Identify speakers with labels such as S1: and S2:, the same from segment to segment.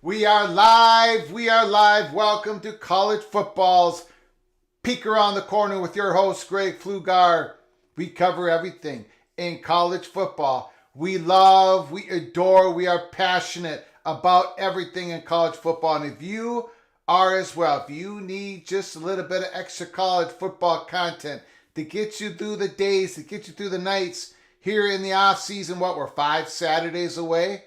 S1: We are live. We are live. Welcome to College Football's Peek Around the Corner with your host, Greg Pflugar. We cover everything in college football. We love, we adore, we are passionate about everything in college football. And if you are as well, if you need just a little bit of extra college football content to get you through the days, to get you through the nights here in the off season, what, we're 5 Saturdays away?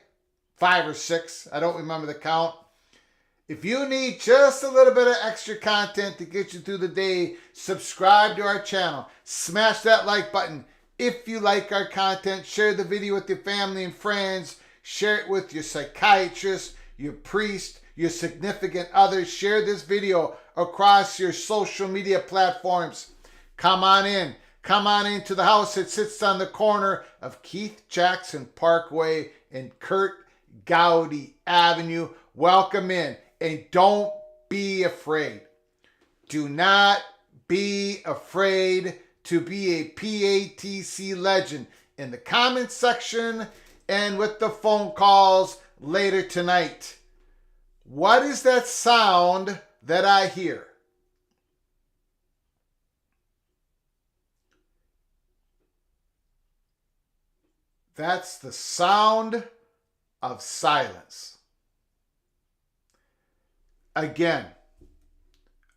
S1: 5 or 6, I don't remember the count. If you need just a little bit of extra content to get you through the day, subscribe to our channel. Smash that like button. If you like our content, share the video with your family and friends. Share it with your psychiatrist, your priest, your significant others. Share this video across your social media platforms. Come on in. Come on into the house that sits on the corner of Keith Jackson Parkway and Kurt Gowdy Avenue. Welcome in, and don't be afraid. Do not be afraid to be a PATC legend in the comments section and with the phone calls later tonight. What is that sound that I hear? That's the sound of silence. Again,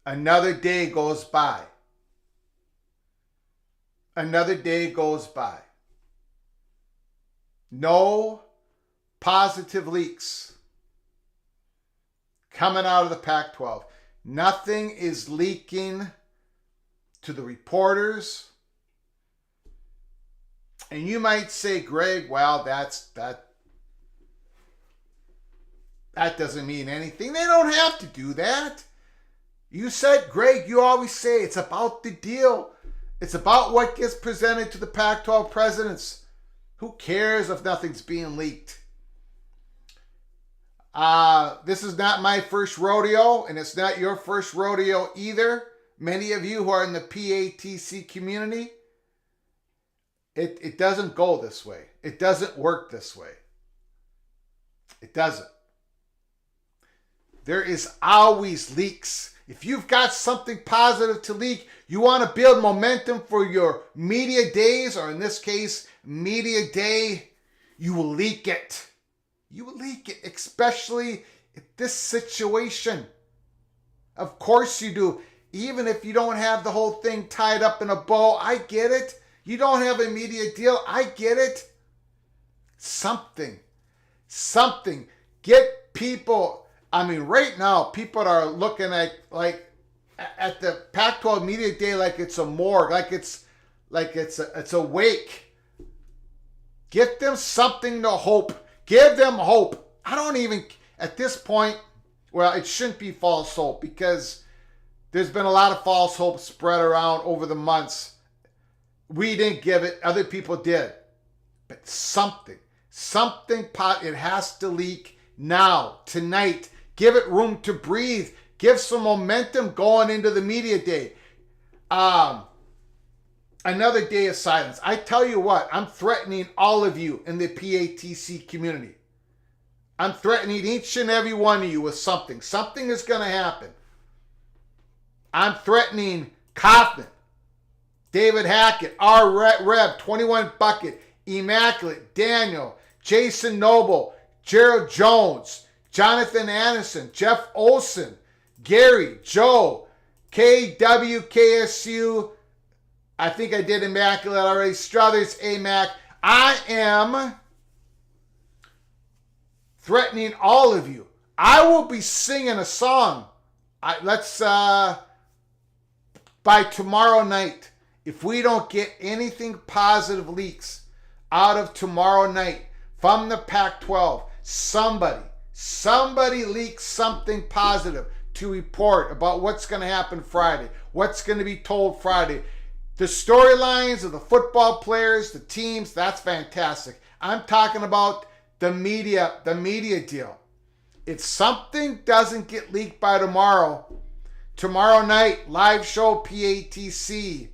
S1: another day goes by. Another day goes by. No positive leaks coming out of the Pac-12. Nothing is leaking to the reporters. And you might say, Greg, well, that doesn't mean anything. They don't have to do that. You said, Greg, you always say it's about the deal. It's about what gets presented to the Pac-12 presidents. Who cares if nothing's being leaked? This is not my first rodeo, and it's not your first rodeo either. Many of you who are in the PATC community, It doesn't go this way. It doesn't work this way. It doesn't. There is always leaks. If you've got something positive to leak, you want to build momentum for your media days, or in this case, media day, you will leak it. You will leak it, especially in this situation. Of course you do. Even if you don't have the whole thing tied up in a bow, I get it. You don't have a media deal, I get it. Something. Get people. I mean, right now, people are looking at the Pac-12 Media Day like it's a morgue, like it's a wake. Get them something to hope. Give them hope. I don't even, at this point, well, it shouldn't be false hope, because there's been a lot of false hope spread around over the months. We didn't give it, other people did. But something, it has to leak now, tonight. Give it room to breathe. Give some momentum going into the media day. Another day of silence. I tell you what, I'm threatening all of you in the PATC community. I'm threatening each and every one of you with something. Something is going to happen. I'm threatening Kaufman, David Hackett, R. Reb, 21 Bucket, Immaculate, Daniel, Jason Noble, Gerald Jones, Jonathan Anderson, Jeff Olson, Gary, Joe, KWKSU, I think I did Immaculate already, Struthers, AMAC. I am threatening all of you. I will be singing a song. By tomorrow night, if we don't get anything positive leaks out of tomorrow night from the Pac-12, somebody leaks something positive to report about what's going to happen Friday, what's going to be told Friday. The storylines of the football players, the teams, that's fantastic. I'm talking about the media deal. If something doesn't get leaked by tomorrow night, live show PATC,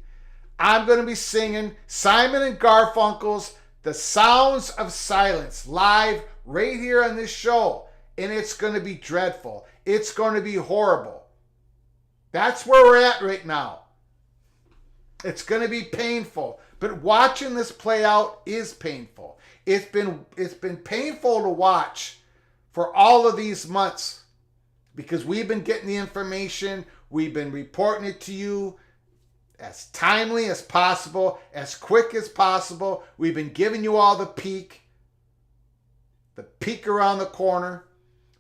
S1: I'm going to be singing Simon and Garfunkel's The Sounds of Silence live right here on this show. And it's going to be dreadful. It's going to be horrible. That's where we're at right now. It's going to be painful. But watching this play out is painful. It's been painful to watch for all of these months, because we've been getting the information, we've been reporting it to you as timely as possible, as quick as possible. We've been giving you all the peek around the corner.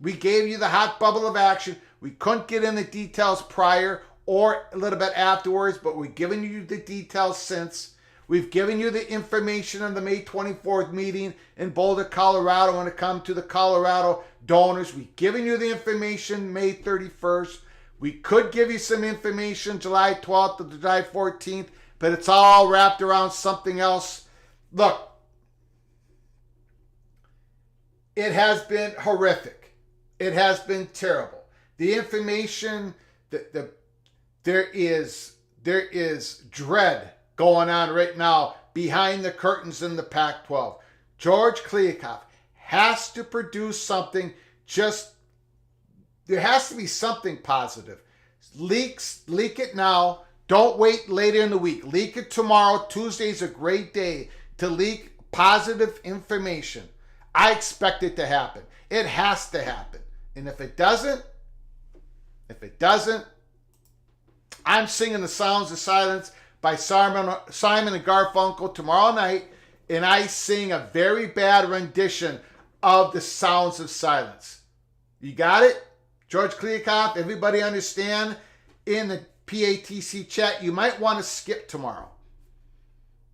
S1: We gave you the hot bubble of action. We couldn't get in the details prior or a little bit afterwards, but we've given you the details since. We've given you the information on the May 24th meeting in Boulder, Colorado, when it comes to the Colorado donors. We've given you the information May 31st. We could give you some information July 12th to July 14th, but it's all wrapped around something else. Look, it has been horrific. It has been terrible. The information, there is dread going on right now behind the curtains in the Pac-12. George Kliavkoff has to produce something. There has to be something positive. Leak it now. Don't wait later in the week. Leak it tomorrow. Tuesday's a great day to leak positive information. I expect it to happen. It has to happen. And if it doesn't, I'm singing The Sounds of Silence by Simon and Garfunkel tomorrow night, and I sing a very bad rendition of The Sounds of Silence. You got it? George Kliavkoff, everybody understand? In the PATC chat, you might want to skip tomorrow.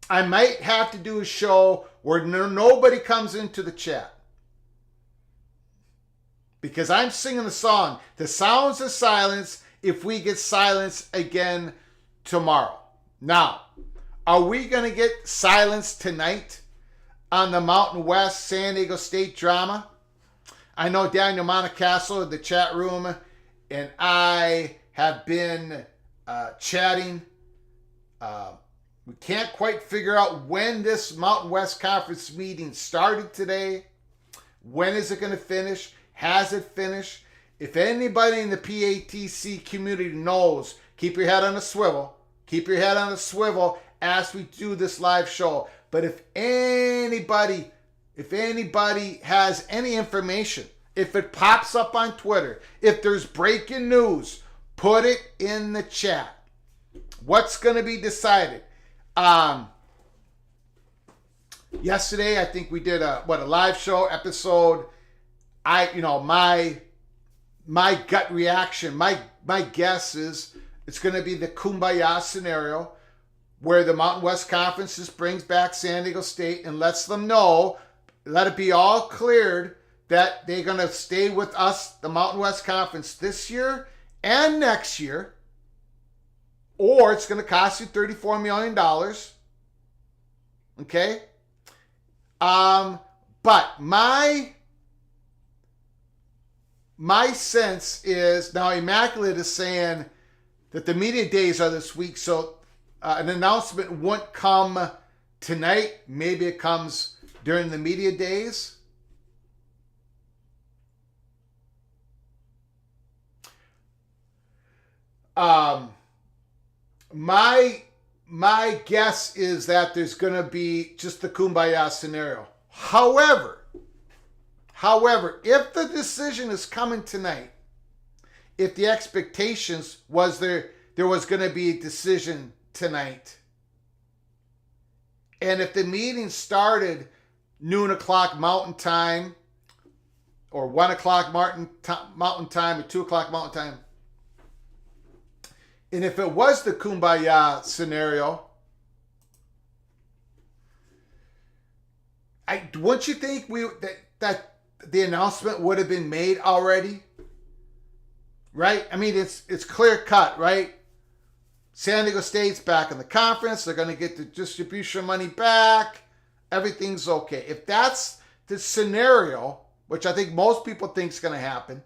S1: I might have to do a show where nobody comes into the chat, because I'm singing the song, The Sounds of Silence, if we get silence again tomorrow. Now, are we going to get silence tonight on the Mountain West San Diego State drama? I know Daniel Montecastle in the chat room and I have been chatting We can't quite figure out when this Mountain West Conference meeting started today. When is it going to finish? Has it finished? If anybody in the PATC community knows, keep your head on a swivel. Keep your head on a swivel as we do this live show. But if anybody has any information, if it pops up on Twitter, if there's breaking news, put it in the chat. What's going to be decided? Yesterday, I think we did a live show episode. My gut reaction, my guess is it's going to be the Kumbaya scenario where the Mountain West Conference just brings back San Diego State and lets them know, let it be all cleared that they're going to stay with us, the Mountain West Conference, this year and next year, or it's going to cost you $34 million. Okay? But my sense is, now Immaculate is saying that the media days are this week, so an announcement won't come tonight. Maybe it comes during the media days. My guess is that there's going to be just the Kumbaya scenario. However, if the decision is coming tonight, if the expectations was there was going to be a decision tonight, and if the meeting started noon o'clock Mountain Time, or 1 o'clock Mountain Time, or 2 o'clock Mountain Time, and if it was the Kumbaya scenario, wouldn't you think that the announcement would have been made already? Right? I mean, it's clear cut, right? San Diego State's back in the conference. They're going to get the distribution money back. Everything's okay. If that's the scenario, which I think most people think is going to happen,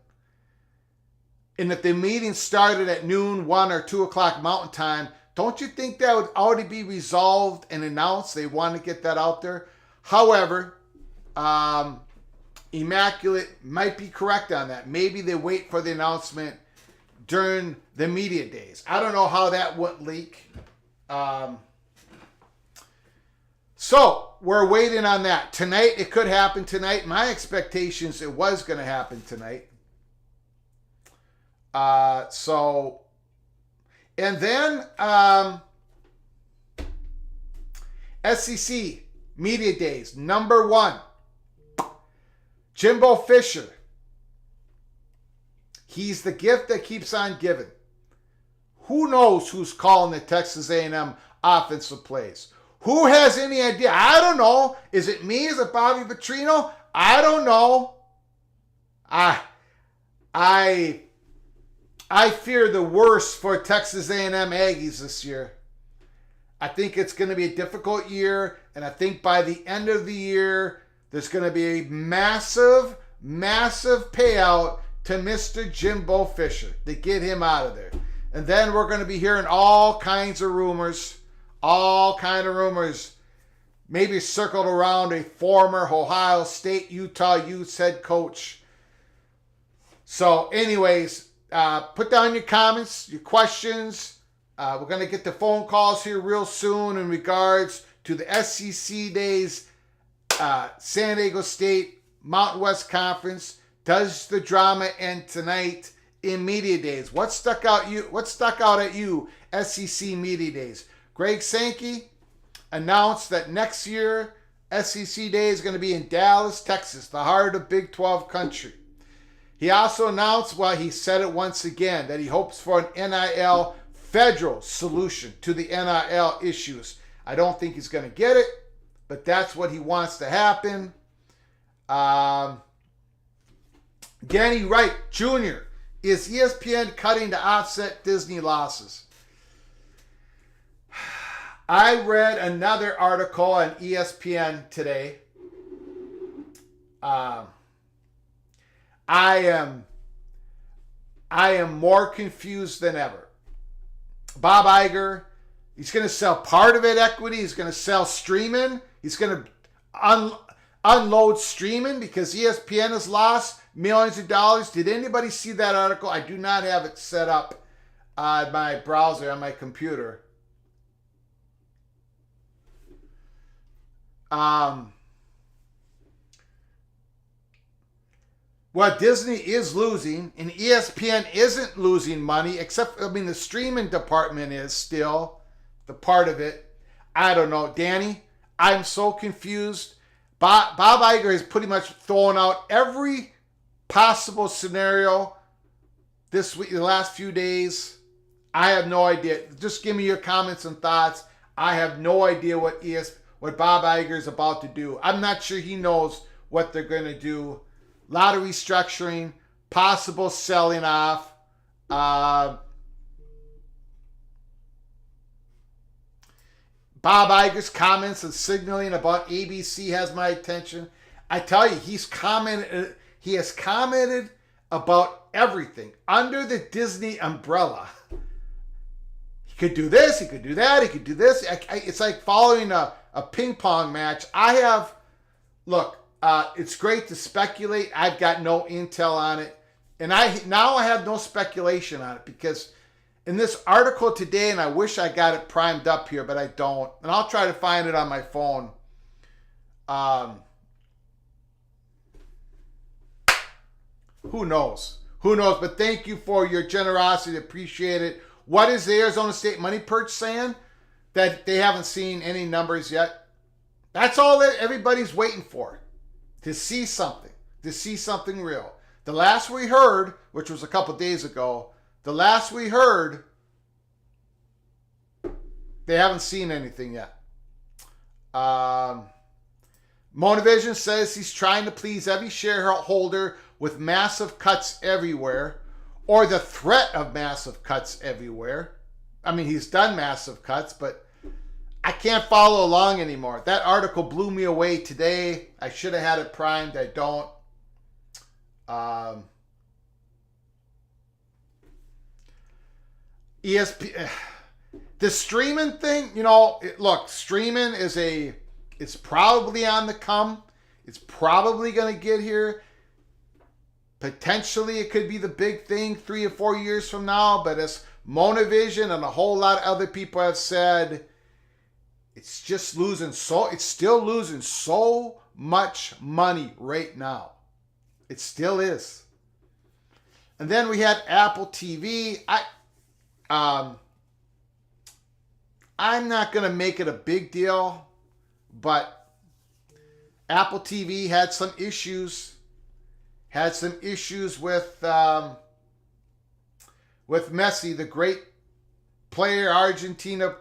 S1: and if the meeting started at noon, 1 or 2 o'clock Mountain Time, don't you think that would already be resolved and announced? They want to get that out there. However, Immaculate might be correct on that. Maybe they wait for the announcement during the media days. I don't know how that would leak. So we're waiting on that. Tonight, it could happen tonight. My expectations, it was going to happen tonight. And then SEC Media Days, number 1, Jimbo Fisher. He's the gift that keeps on giving. Who knows who's calling the Texas A&M offensive plays? Who has any idea? I don't know. Is it me? Is it Bobby Petrino? I don't know. I fear the worst for Texas A&M Aggies this year. I think it's going to be a difficult year, and I think by the end of the year, there's going to be a massive, massive payout to Mr. Jimbo Fisher to get him out of there. And then we're going to be hearing all kinds of rumors, maybe circled around a former Ohio State, Utah Utes head coach. So anyways, put down your comments, your questions. We're going to get the phone calls here real soon in regards to the SEC days, San Diego State, Mountain West Conference. Does the drama end tonight in media days? What stuck out at you, SEC media days? Greg Sankey announced that next year SEC Day is going to be in Dallas, Texas, the heart of Big 12 country. He also announced, well, he said it once again, that he hopes for an NIL federal solution to the NIL issues. I don't think he's going to get it, but that's what he wants to happen. Danny Wright Jr. Is ESPN cutting to offset Disney losses? I read another article on ESPN today. I am more confused than ever. Bob Iger He's going to sell part of it equity. He's going to sell streaming. He's going to unload streaming because ESPN has lost millions of dollars. Did anybody see that article? I do not have it set up on my browser, on my computer. Well, Disney is losing, and ESPN isn't losing money, except, the streaming department is still the part of it. I don't know. Danny, I'm so confused. Bob Iger has pretty much thrown out every possible scenario this week, the last few days. I have no idea. Just give me your comments and thoughts. I have no idea what Bob Iger is about to do. I'm not sure he knows what they're going to do. A lot of restructuring, possible selling off. Bob Iger's comments and signaling about ABC has my attention. I tell you, he has commented about everything under the Disney umbrella. He could do this, he could do that, he could do this. It's like following a ping pong match. It's great to speculate. I've got no intel on it. And I have no speculation on it because in this article today, and I wish I got it primed up here, but I don't. And I'll try to find it on my phone. Who knows? Who knows? But thank you for your generosity. Appreciate it. What is the Arizona State Money Perch saying? That they haven't seen any numbers yet. That's all that everybody's waiting for. To see something real. The last we heard, which was a couple days ago, they haven't seen anything yet. Monovision says he's trying to please every shareholder with massive cuts everywhere, or the threat of massive cuts everywhere. He's done massive cuts, but I can't follow along anymore. That article blew me away today. I should have had it primed. I don't. ESPN, the streaming thing, streaming it's probably on the come. It's probably going to get here. Potentially it could be the big thing 3 or 4 years from now, but as Monovision and a whole lot of other people have said, it's still losing so much money right now. It still is. And then we had Apple TV. I'm not going to make it a big deal, but Apple TV had some issues. With Messi, the great player, Argentina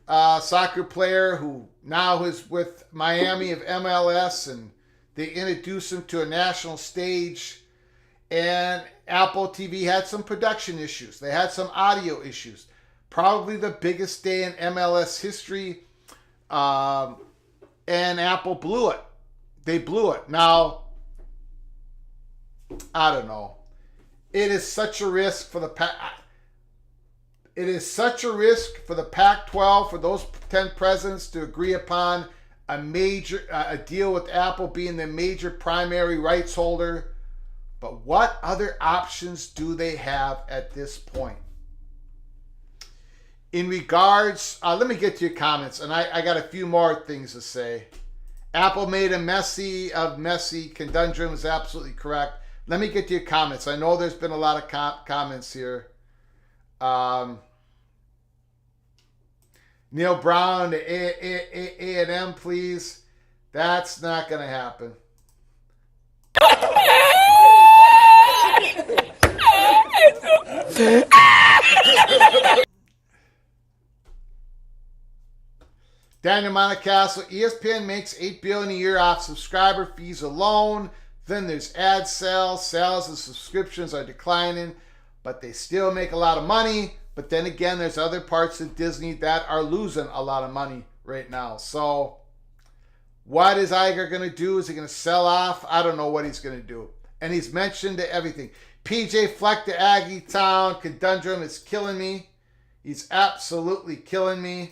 S1: soccer player who now is with Miami of MLS, and they introduced him to a national stage. And Apple TV had some production issues. They had some audio issues. Probably the biggest day in MLS history. And Apple blew it. They blew it. Now, I don't know. It is such a risk for the Pac-12, for those 10 presidents to agree upon a deal with Apple being the major primary rights holder. But what other options do they have at this point? In regards, let me get to your comments, and I got a few more things to say. Apple made a Messi conundrum is absolutely correct. Let me get to your comments. I know there's been a lot of comments here. Neil Brown to A&M, please. That's not going to happen. Daniel Montecastle, ESPN makes $8 billion a year off subscriber fees alone. Then there's ad sales. Sales and subscriptions are declining, but they still make a lot of money. But then again, there's other parts of Disney that are losing a lot of money right now. So what is Iger going to do? Is he going to sell off? I don't know what he's going to do. And he's mentioned everything. PJ Fleck to Aggie Town. Conundrum is killing me. He's absolutely killing me.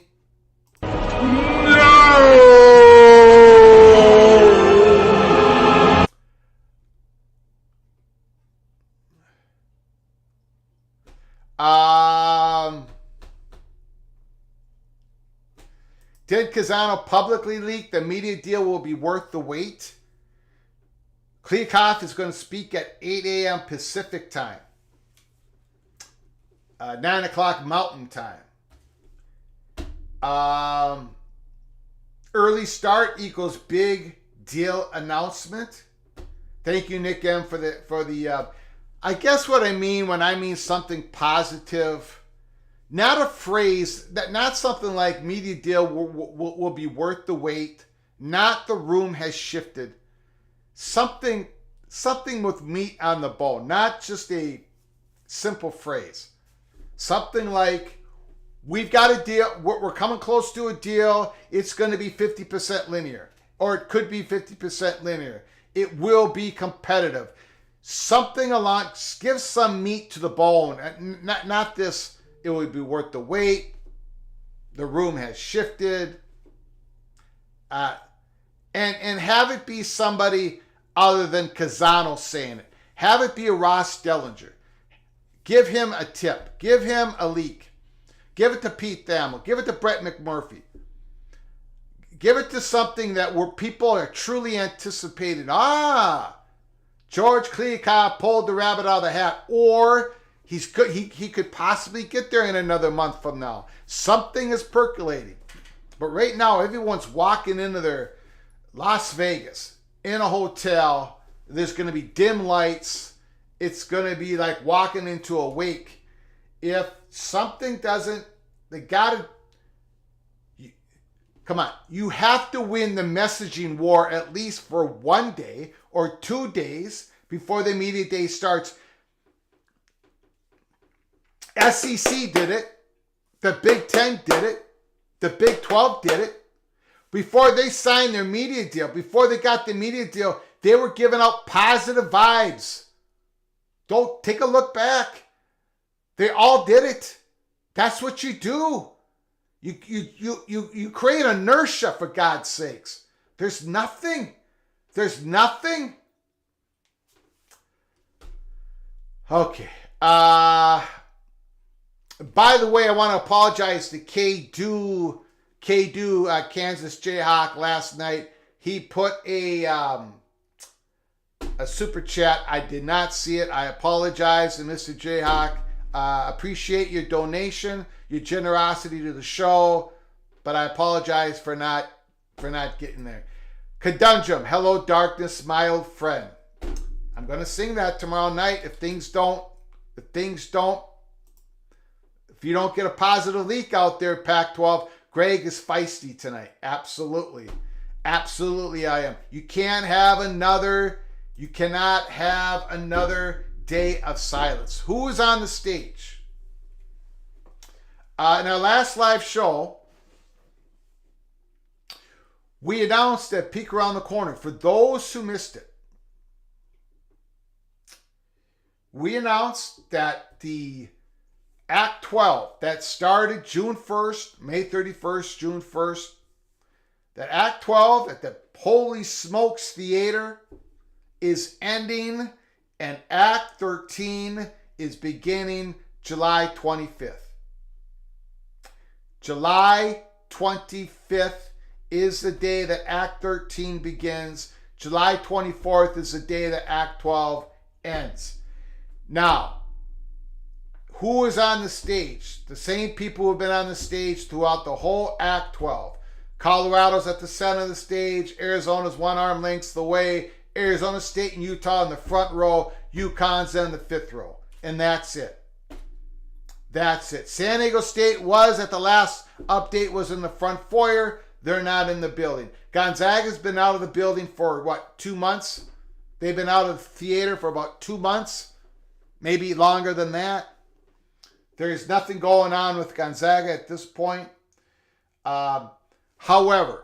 S1: Did Kazano publicly leak the media deal will be worth the wait? Kliakoff is going to speak at 8 a.m. Pacific time. 9 o'clock Mountain time. Early start equals big deal announcement. Thank you, Nick M, for the. I guess what I mean when I mean something positive, not a phrase, not something like media deal will be worth the wait. Not the room has shifted. Something with meat on the bone, not just a simple phrase. Something like, we've got a deal, we're coming close to a deal, it's going to be 50% linear, or it could be 50% linear. It will be competitive. Something along, give some meat to the bone. Not this, it would be worth the wait, the room has shifted, and have it be somebody other than Kazano saying it. Have it be a Ross Dellinger. Give him a tip. Give him a leak. Give it to Pete Thamel. Give it to Brett McMurphy. Give it to something that where people are truly anticipating. George Kliakoff pulled the rabbit out of the hat. Or he could possibly get there in another month from now. Something is percolating. But right now, everyone's walking into their Las Vegas in a hotel. There's going to be dim lights. It's going to be like walking into a wake. If something doesn't, they got to, come on, you have to win the messaging war at least for 1 day or 2 days before the media day starts. SEC did it. The Big Ten did it. The Big 12 did it. Before they signed their media deal, before they got the media deal, they were giving out positive vibes. Don't take a look back. They all did it. That's what you do. You create inertia, for God's sakes. There's nothing. Okay. By the way, I want to apologize to K-Do, Kansas Jayhawk last night. He put a super chat. I did not see it. I apologize to Mr. Jayhawk. Appreciate your donation, your generosity to the show, but I apologize for not getting there. Conundrum, hello darkness, my old friend. I'm going to sing that tomorrow night if you don't get a positive leak out there, Pac-12. Greg is feisty tonight. Absolutely I am. You cannot have another day of silence. Who is on the stage? In our last live show, we announced that Peek Around the Corner, for those who missed it, we announced that the Act 12 that started June 1st, May 31st, June 1st, that Act 12 at the Holy Smokes Theater is ending, and Act 13 is beginning July 25th. July 25th is the day that Act 13 begins. July 24th is the day that Act 12 ends. Now, who is on the stage? The same people who have been on the stage throughout the whole Act 12. Colorado's at the center of the stage. Arizona's one arm lengths away. Arizona State and Utah in the front row. UConn's in the fifth row. And that's it. San Diego State was, at the last update, was in the front foyer. They're not in the building. Gonzaga's been out of the building for, 2 months? They've been out of the theater for about 2 months. Maybe longer than that. There's nothing going on with Gonzaga at this point. However,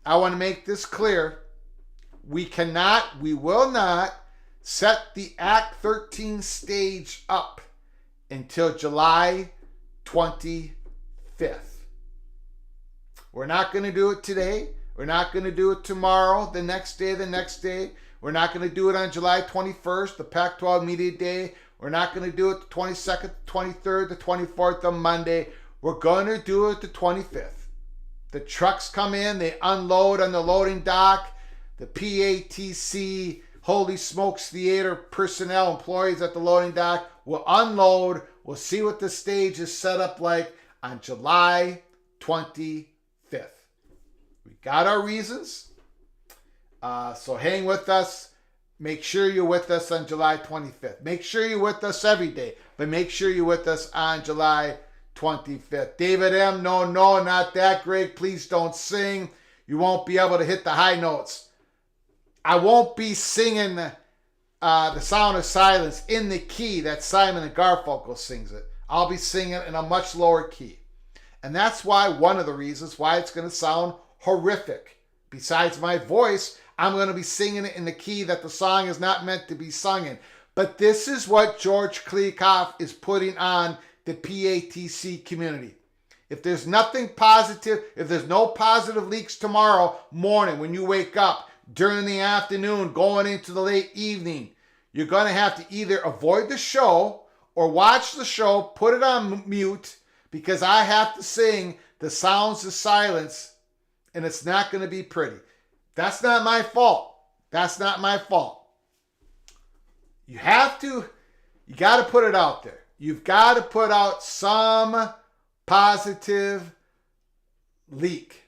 S1: I want to make this clear. We will not set the Act 13 stage up until July 25th. We're not going to do it today. We're not going to do it tomorrow, the next day, the next day. We're not going to do it on July 21st, the Pac-12 Media Day. We're not going to do it the 22nd, 23rd, the 24th on Monday. We're going to do it the 25th. The trucks come in, they unload on the loading dock. The PATC, Holy Smokes Theater personnel, employees at the loading dock will unload. We'll see what the stage is set up like on July 25th. We got our reasons. So hang with us. Make sure you're with us on July 25th. Make sure you're with us every day, but make sure you're with us on July 25th. David M., no, not that, Greg. Please don't sing. You won't be able to hit the high notes. I won't be singing the Sound of Silence in the key that Simon and Garfunkel sings it. I'll be singing it in a much lower key. And that's why, one of the reasons why it's going to sound horrific. Besides my voice, I'm going to be singing it in the key that the song is not meant to be sung in. But this is what George Klikoff is putting on the PATC community. If there's nothing positive, if there's no positive leaks tomorrow morning when you wake up, during the afternoon, going into the late evening, you're going to have to either avoid the show or watch the show, put it on mute, because I have to sing the Sounds of Silence, and it's not going to be pretty. That's not my fault. That's not my fault. You got to put it out there. You've got to put out some positive leak.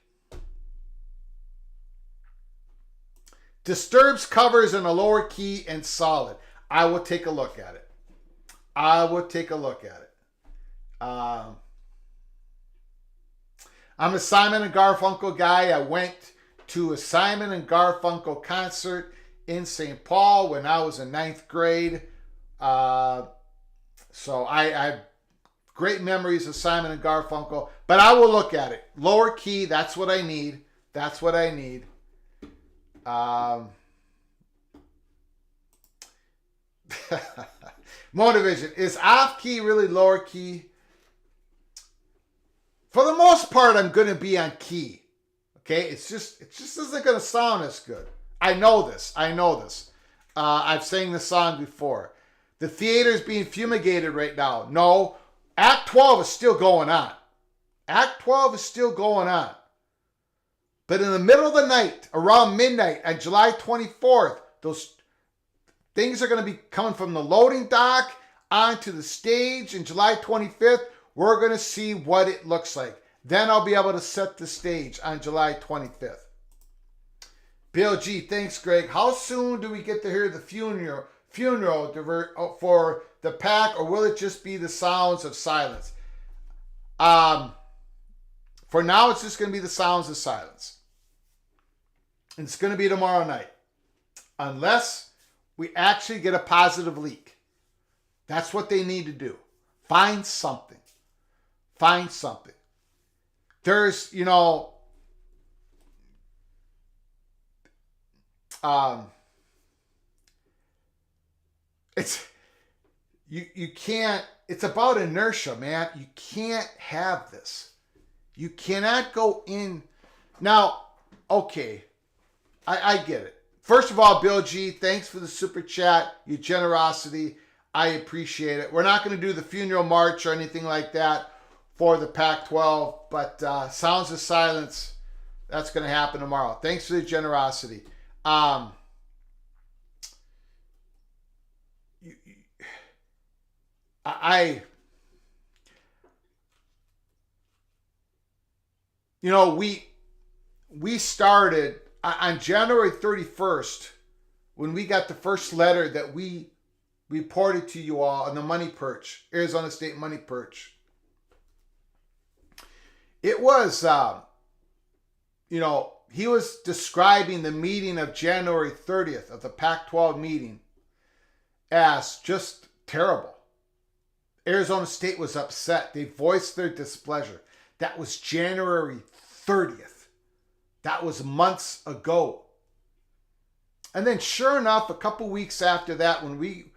S1: Disturbs covers in a lower key and solid. I will take a look at it. I'm a Simon and Garfunkel guy. I went to a Simon and Garfunkel concert in St. Paul when I was in 9th grade. So I have great memories of Simon and Garfunkel, but I will look at it. Lower key, that's what I need. Motivision, is off key really lower key? For the most part, I'm going to be on key. Okay, it just isn't going to sound as good. I know this. I've sang the song before. The theater's being fumigated right now. No, Act 12 is still going on. But in the middle of the night, around midnight, on July 24th, those things are going to be coming from the loading dock onto the stage. And July 25th, we're going to see what it looks like. Then I'll be able to set the stage on July 25th. Bill G, thanks, Greg. How soon do we get to hear the funeral for the PAC, or will it just be the Sounds of Silence? For now, it's just going to be the Sounds of Silence. And it's going to be tomorrow night. Unless we actually get a positive leak. That's what they need to do. Find something. There's, you can't, it's about inertia, man. You can't have this. You cannot go in. Now, okay, I get it. First of all, Bill G, thanks for the super chat, your generosity. I appreciate it. We're not going to do the funeral march or anything like that for the Pac-12, but Sounds of Silence, that's going to happen tomorrow. Thanks for the generosity. We started on January 31st when we got the first letter that we reported to you all on the money perch, Arizona State money perch. It was, he was describing the meeting of January 30th of the Pac-12 meeting as just terrible. Arizona State was upset. They voiced their displeasure. That was January 30th. That was months ago. And then sure enough, a couple weeks after that, when we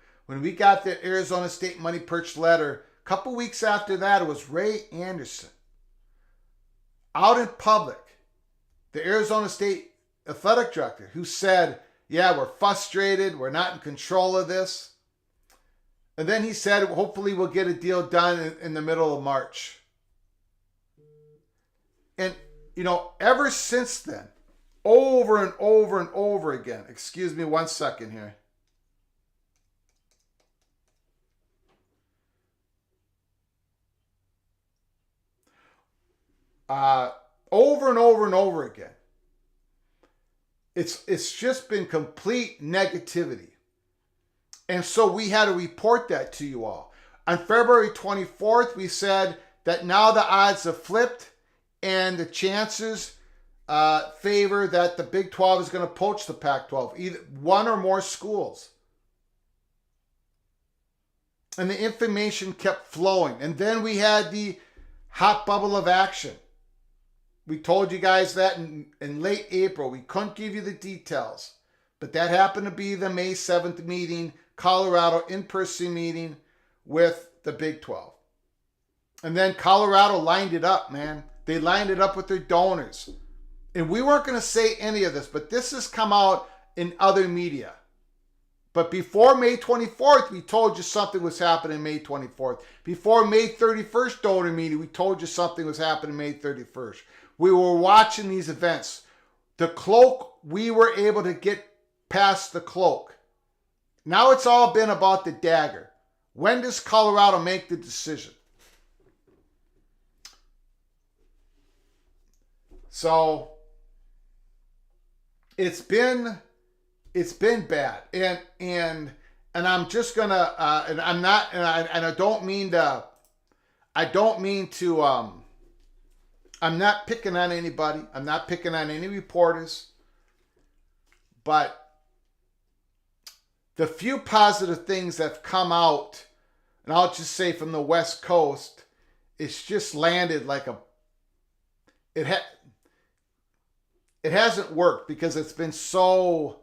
S1: got the Arizona State money perch letter, a couple weeks after that, it was Ray Anderson out in public, the Arizona State athletic director, who said, yeah, we're frustrated. We're not in control of this. And then he said, hopefully we'll get a deal done in the middle of March. And, ever since then, over and over and over again, excuse me 1 second here. Over and over and over again. It's just been complete negativity. And so we had to report that to you all. On February 24th, we said that now the odds have flipped and the chances favor that the Big 12 is going to poach the Pac-12, either one or more schools. And the information kept flowing. And then we had the hot bubble of action. We told you guys that in late April. We couldn't give you the details. But that happened to be the May 7th meeting, Colorado in-person meeting with the Big 12. And then Colorado lined it up, man. They lined it up with their donors. And we weren't going to say any of this, but this has come out in other media. But before May 24th, we told you something was happening May 24th. Before May 31st donor meeting, we told you something was happening May 31st. We were watching these events. The cloak, we were able to get past the cloak. Now it's all been about the dagger. When does Colorado make the decision? So it's been bad, and I'm just gonna and I'm not, and I don't mean to I'm not picking on anybody. I'm not picking on any reporters, but the few positive things that have come out, and I'll just say from the West Coast, it's just landed like it hasn't worked because it's been so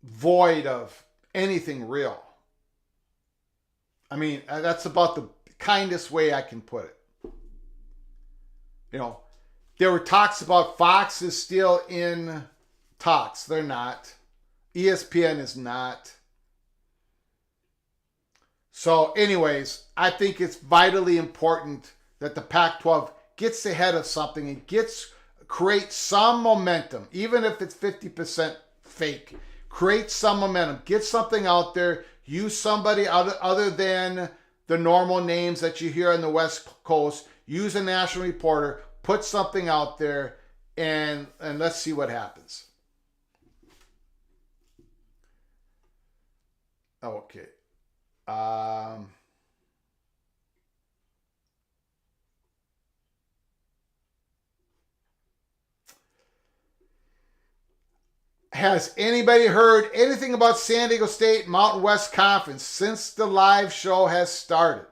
S1: void of anything real. I mean, that's about the kindest way I can put it. There were talks about Fox is still in talks. They're not. ESPN is not. So anyways, I think it's vitally important that the Pac-12 gets ahead of something and create some momentum, even if it's 50% fake. Create some momentum. Get something out there. Use somebody other than the normal names that you hear on the West Coast. Use a national reporter. Put something out there, and let's see what happens. Okay. Has anybody heard anything about San Diego State Mountain West Conference since the live show has started?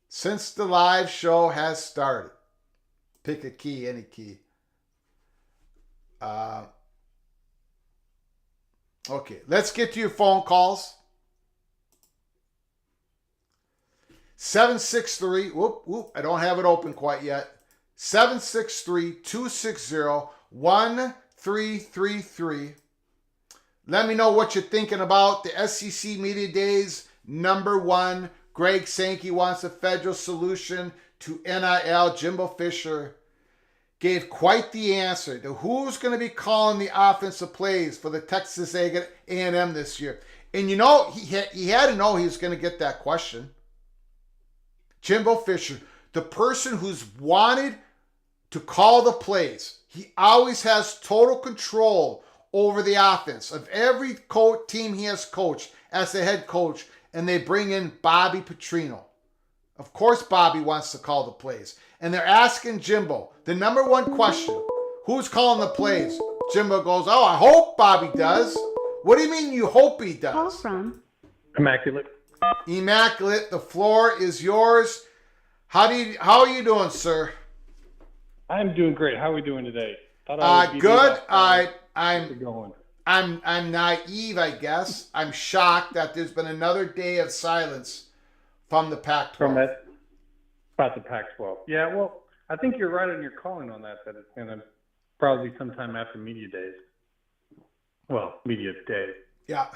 S1: Since the live show has started. Pick a key, any key. Okay, let's get to your phone calls. 763, I don't have it open quite yet. 763-260-1333. Let me know what you're thinking about the SEC Media Days. Number one, Greg Sankey wants a federal solution to NIL. Jimbo Fisher gave quite the answer to who's going to be calling the offensive plays for the Texas A&M this year. And he had to know he was going to get that question. Jimbo Fisher, the person who's wanted to call the plays. He always has total control over the offense of every team he has coached as the head coach, and they bring in Bobby Petrino. Of course, Bobby wants to call the plays. And they're asking Jimbo the number one question, who's calling the plays? Jimbo goes, I hope Bobby does. What do you mean you hope he does?
S2: Call from
S3: Immaculate.
S1: Immaculate, the floor is yours. How are you doing, sir?
S3: I'm doing great. How are we doing today?
S1: Good. I'm
S3: going.
S1: naive, I guess. I'm shocked that there's been another day of silence from the Pac-12.
S3: From that, about the Pac-12. Yeah, well, I think you're right on your calling on that it's going to probably sometime after media days. Well, media day.
S1: Yeah.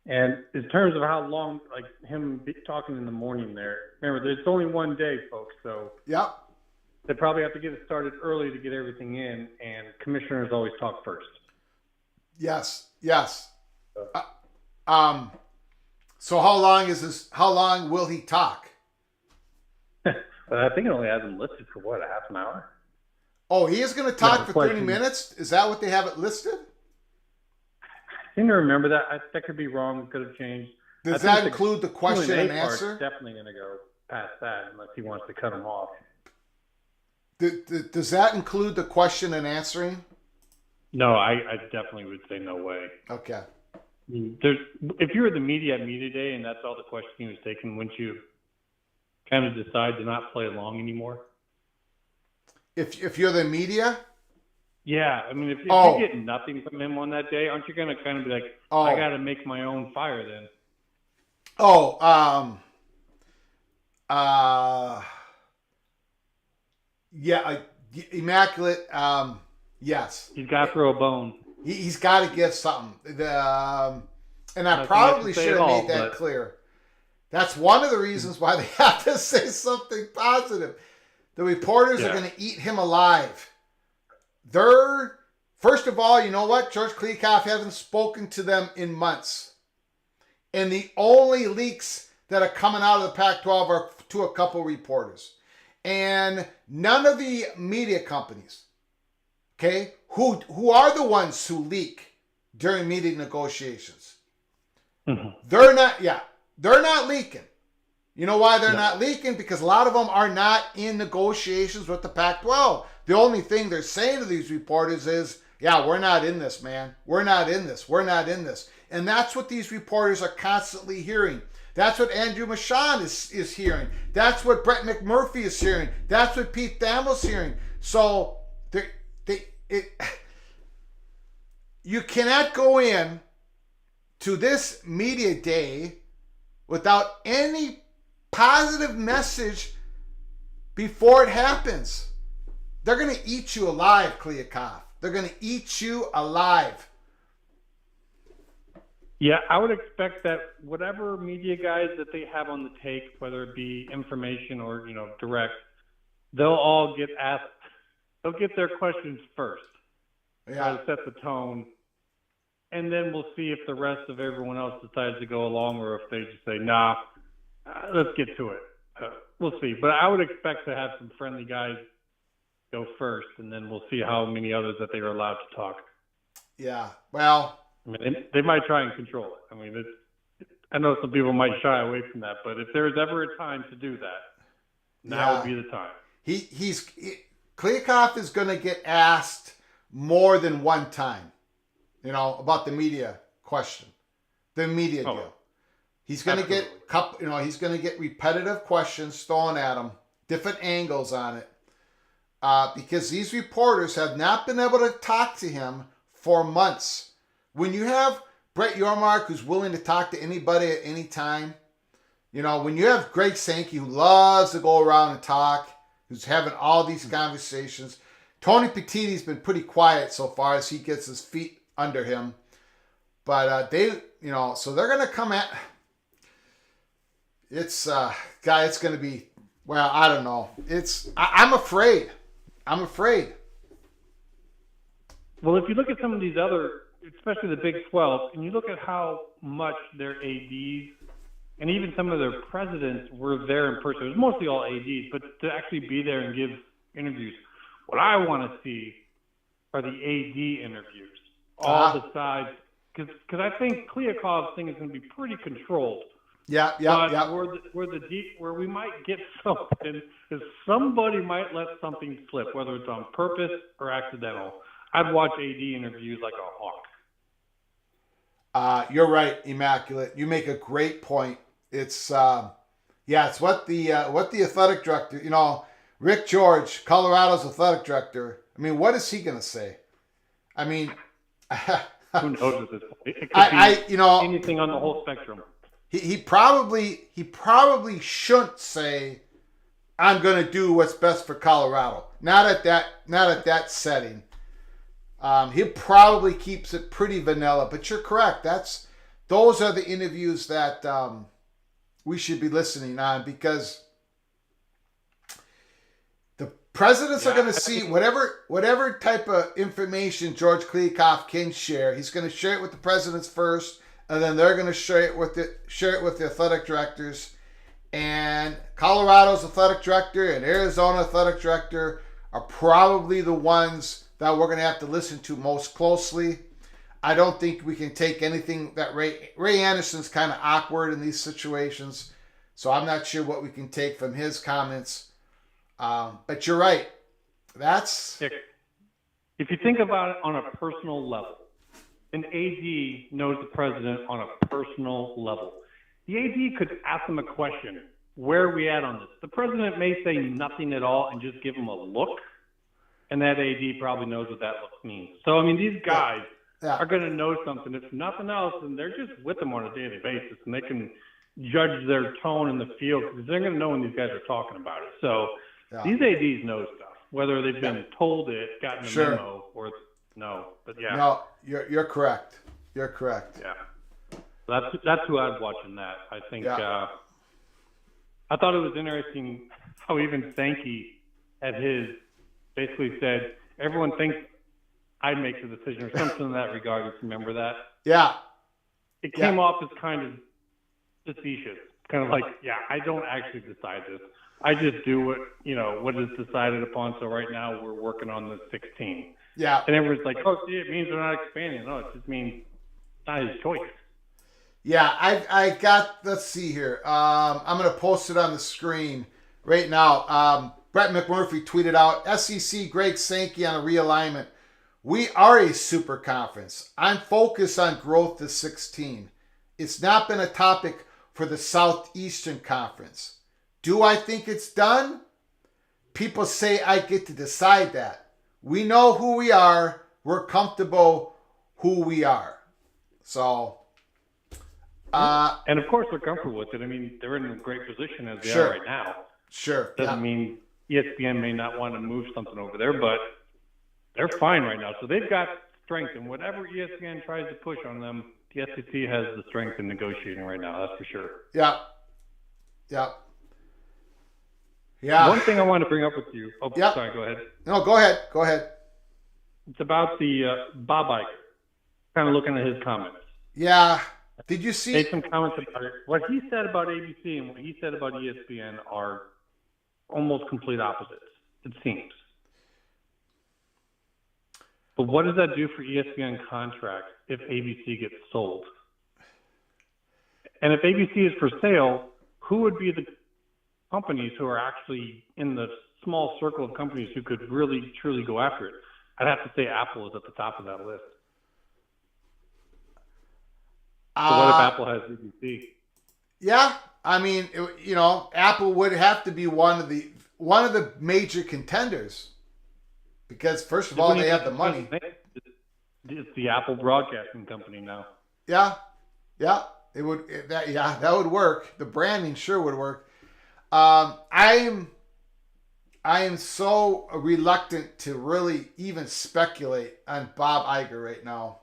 S3: And in terms of how long, like him talking in the morning there, remember, there's only one day, folks, so
S1: Yep.
S3: they probably have to get it started early to get everything in, and commissioners always talk first.
S1: Yes. So how long is this? How long will he talk?
S3: But I think it only has him listed for what, a half an hour?
S1: Oh, he is going to talk
S3: No,
S1: for 30
S3: question.
S1: minutes? Is that what they have it listed?
S3: I seem to remember that. That could be wrong. It could have changed.
S1: Does that include the question and answer?
S3: Definitely going to go past that unless he wants to cut him off.
S1: Does that include the question and answering?
S3: No, I definitely would say no way.
S1: Okay.
S3: If you were the media at media day and that's all the question he was taking, wouldn't you kind of decide to not play along anymore?
S1: If you're the media?
S3: Yeah, I mean, if you get nothing from him on that day, aren't you going to kind of be like, I got to make my own fire then?
S1: Yeah, Immaculate, yes.
S3: He's got to throw a bone.
S1: He's got to give something. And I probably should have made that clear. That's one of the reasons why they have to say something positive. The reporters are going to eat him alive. First of all, you know what? George Kliavkoff hasn't spoken to them in months. And the only leaks that are coming out of the Pac-12 are to a couple reporters. And none of the media companies, okay, who are the ones who leak during media negotiations, they're not leaking. You know why they're not leaking? Because a lot of them are not in negotiations with the Pac-12. The only thing they're saying to these reporters is, we're not in this, man. We're not in this. We're not in this. And that's what these reporters are constantly hearing. That's what Andrew Michon is hearing. That's what Brett McMurphy is hearing. That's what Pete Thamel's hearing. So you cannot go in to this media day without any positive message before it happens. They're going to eat you alive, Kliavkoff. They're going to eat you alive.
S3: Yeah, I would expect that whatever media guys that they have on the take, whether it be information or, direct, they'll all get asked, they'll get their questions first. To set the tone. And then we'll see if the rest of everyone else decides to go along or if they just say, nah, let's get to it. We'll see. But I would expect to have some friendly guys go first, and then we'll see how many others that they are allowed to talk.
S1: Yeah, well,
S3: I mean, they might try and control it. I mean, I know some people might shy away from that, but if there's ever a time to do that, now would be the time.
S1: Kliavkoff is going to get asked more than one time, about the media question, the media deal. He's going to get he's going to get repetitive questions thrown at him, different angles on it, because these reporters have not been able to talk to him for months. When you have Brett Yormark, who's willing to talk to anybody at any time, when you have Greg Sankey, who loves to go around and talk, who's having all these conversations. Tony Petitti's been pretty quiet so far as he gets his feet under him. But so they're going to come at... It's going to be... Well, I don't know. I'm afraid.
S3: Well, if you look at some of these other, especially the Big 12, and you look at how much their ADs and even some of their presidents were there in person. It was mostly all ADs, but to actually be there and give interviews. What I want to see are the AD interviews, all the sides, because I think Kliavkoff's thing is going to be pretty controlled.
S1: Yeah.
S3: Where we might get something is somebody might let something slip, whether it's on purpose or accidental. I'd watch AD interviews like a hawk.
S1: You're right, Immaculate. You make a great point. It's it's what the athletic director, Rick George, Colorado's athletic director. I mean, what is he going to say? I mean,
S3: who knows at this point? It could be anything on the whole spectrum.
S1: He probably shouldn't say, I'm going to do what's best for Colorado. Not at that setting. He probably keeps it pretty vanilla, but you're correct. Those are the interviews that we should be listening on, because the presidents are going to see whatever type of information George Kliavkoff can share. He's going to share it with the presidents first, and then they're going to share it with the athletic directors. And Colorado's athletic director and Arizona athletic director are probably the ones that we're going to have to listen to most closely. I don't think we can take anything that Ray Anderson's kind of awkward in these situations, so I'm not sure what we can take from his comments. But you're right. If
S3: you think about it on a personal level, an AD knows the president on a personal level. The AD could ask him a question. Where are we at on this? The president may say nothing at all and just give him a look, and that AD probably knows what that look means. So, I mean, these guys are going to know something. If nothing else, and they're just with them on a daily basis, and they can judge their tone in the field, because they're going to know when these guys are talking about it. So these ADs know stuff, whether they've been told it, gotten a memo, or no. But
S1: no, you're correct. You're correct.
S3: Yeah. That's who I was watching that. I think I thought it was interesting how even Sankey at his basically said, everyone thinks I'd make the decision, or something in that regard. If you remember that?
S1: Yeah.
S3: It came off as kind of facetious, kind of like, I don't actually decide this. I just do what is decided upon. So right now we're working on the 16.
S1: Yeah.
S3: And everyone's like, oh, see, it means they're not expanding. No, it just means it's not his choice.
S1: Yeah, I got, let's see here. I'm going to post it on the screen right now. Brett McMurphy tweeted out, SEC Greg Sankey on a realignment. We are a super conference. I'm focused on growth to 16. It's not been a topic for the Southeastern Conference. Do I think it's done? People say I get to decide that. We know who we are. We're comfortable who we are. So...
S3: and of course they're comfortable with it. I mean, they're in a great position as they are right now.
S1: Sure.
S3: Doesn't mean ESPN may not want to move something over there, but they're fine right now. So they've got strength, and whatever ESPN tries to push on them, the SEC has the strength in negotiating right now. That's for sure.
S1: Yeah. Yeah. Yeah.
S3: One thing I want to bring up with you. Oh, sorry. Go ahead.
S1: No, go ahead. Go ahead.
S3: It's about the Bob Iger. Kind of looking at his comments.
S1: Yeah. Did you see?
S3: Made some comments about it. What he said about ABC and what he said about ESPN are almost complete opposites, it seems. But what does that do for ESPN contracts if ABC gets sold? And if ABC is for sale, who would be the companies who are actually in the small circle of companies who could really, truly go after it? I'd have to say Apple is at the top of that list. So what if Apple has BBC?
S1: Yeah, I mean, Apple would have to be one of the major contenders, because first of all, they have the money.
S3: It's the Apple Broadcasting Company now.
S1: Yeah, it would. That would work. The branding sure would work. I am so reluctant to really even speculate on Bob Iger right now.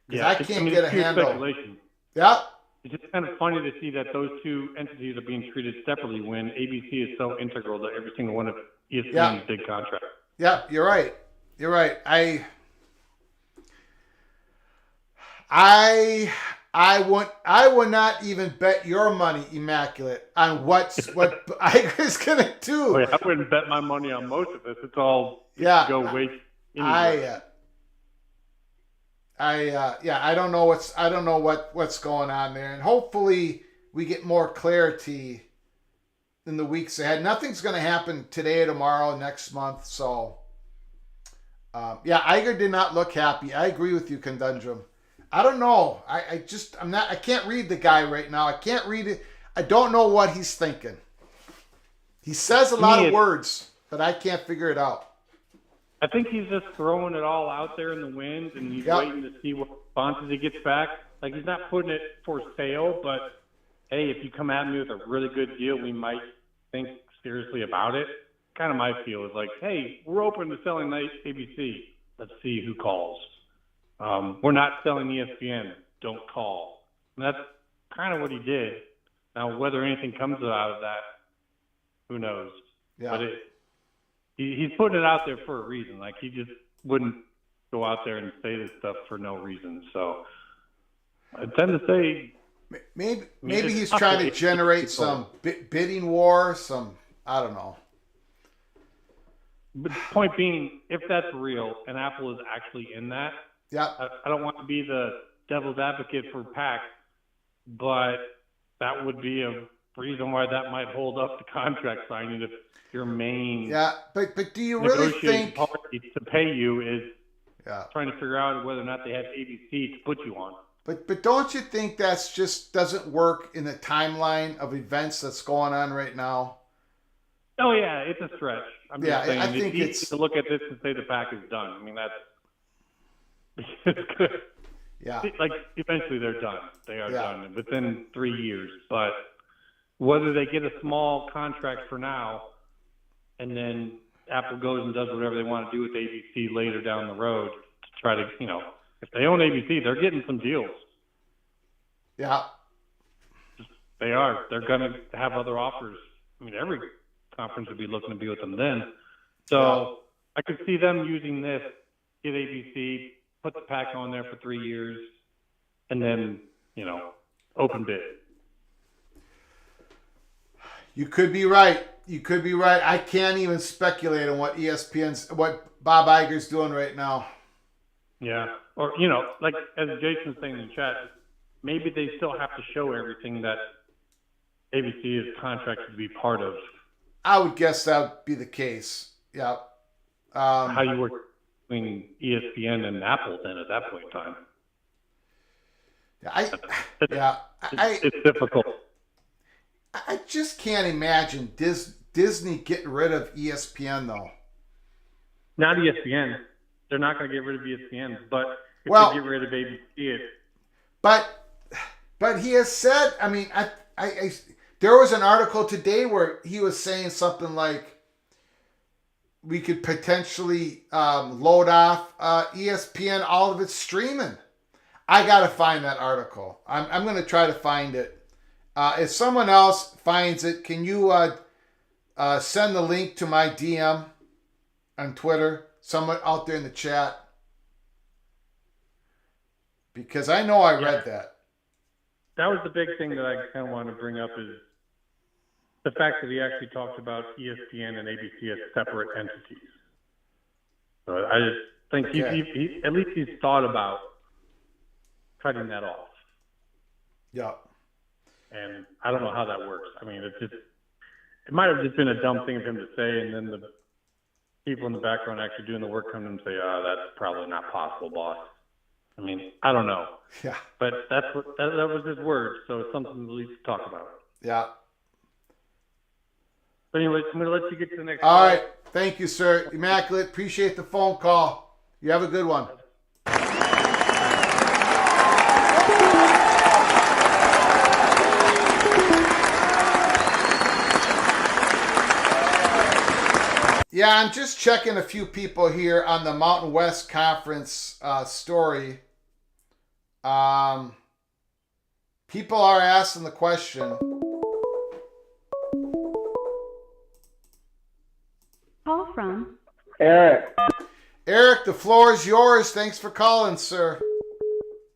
S1: Yeah, I can't get a handle.
S3: Speculation.
S1: Yeah.
S3: It's just kind of funny to see that those two entities are being treated separately when ABC is so integral to every single one of ESPN's big contracts.
S1: Yeah, you're right. You're right. I would not even bet your money, Immaculate, on what Iger's gonna do.
S3: Oh, yeah, I wouldn't bet my money on most of this. It's all go wait. I don't know what's going on there, and hopefully we get more clarity in the weeks ahead. Nothing's going to happen today, tomorrow, next month. So, Iger did not look happy. I agree with you, Conundrum. I don't know. I can't read the guy right now. I can't read it. I don't know what he's thinking. He says a lot of words, but I can't figure it out. I think he's just throwing it all out there in the wind, and he's waiting to see what responses he gets back. Like, he's not putting it for sale, but hey, if you come at me with a really good deal, we might think seriously about it. Kind of my feel is like, hey, we're open to selling ABC. Let's see who calls. We're not selling ESPN. Don't call. And that's kind of what he did. Now, whether anything comes out of that, who knows?
S1: Yeah.
S3: But he's putting it out there for a reason. Like, he just wouldn't go out there and say this stuff for no reason. So I tend to say
S1: maybe he's trying to generate some bidding war, I don't know.
S3: But the point being, if that's real and Apple is actually in that,
S1: yeah,
S3: I don't want to be the devil's advocate for PAC, but that would be a reason why that might hold up the contract signing if your main
S1: but do you really think
S3: party to pay you is
S1: trying
S3: to figure out whether or not they have ABC to put you on?
S1: But don't you think that's just doesn't work in the timeline of events that's going on right now?
S3: Oh yeah, it's a stretch. I'm just saying,
S1: I think
S3: it's easy to look at this and say the PAC is done. I mean, it's good.
S1: Yeah.
S3: Like, eventually they're done. They are done within 3 years. But whether they get a small contract for now and then Apple goes and does whatever they want to do with ABC later down the road to try to, if they own ABC, they're getting some deals.
S1: Yeah.
S3: They are. They're going to have other offers. I mean, every conference would be looking to be with them then. So I could see them using this, get ABC, put the PAC on there for 3 years, and then, open bid.
S1: You could be right. I can't even speculate on what what Bob Iger's doing right now.
S3: Yeah. Or, like as Jason's saying in the chat, maybe they still have to show everything that ABC is contracted to be part of.
S1: I would guess that would be the case. Yeah.
S3: How you work between ESPN and Apple then at that point in time.
S1: It's
S3: difficult.
S1: I just can't imagine Disney getting rid of ESPN though.
S3: Not ESPN. They're not going to get rid of ESPN, but if they get rid of ABC,
S1: But he has said. I mean, I there was an article today where he was saying something like we could potentially load off ESPN, all of its streaming. I got to find that article. I'm going to try to find it. If someone else finds it, can you send the link to my DM on Twitter? Someone out there in the chat. Because I know I read that.
S3: That was the big thing that I kind of wanted to bring up is the fact that he actually talked about ESPN and ABC as separate entities. So I just think he at least he's thought about cutting that off.
S1: Yeah.
S3: And I don't know how that works. I mean, it might have just been a dumb thing of him to say, and then the people in the background actually doing the work come in and say, that's probably not possible, boss. I mean, I don't know.
S1: Yeah.
S3: But that was his word, so it's something at least to talk about.
S1: Yeah.
S3: But anyways, I'm going to let you get to the next
S1: All right. Thank you, sir. Immaculate, appreciate the phone call. You have a good one. Yeah, I'm just checking a few people here on the Mountain West Conference story. People are asking the question.
S2: Call from
S4: Eric.
S1: Eric, the floor is yours. Thanks for calling, sir.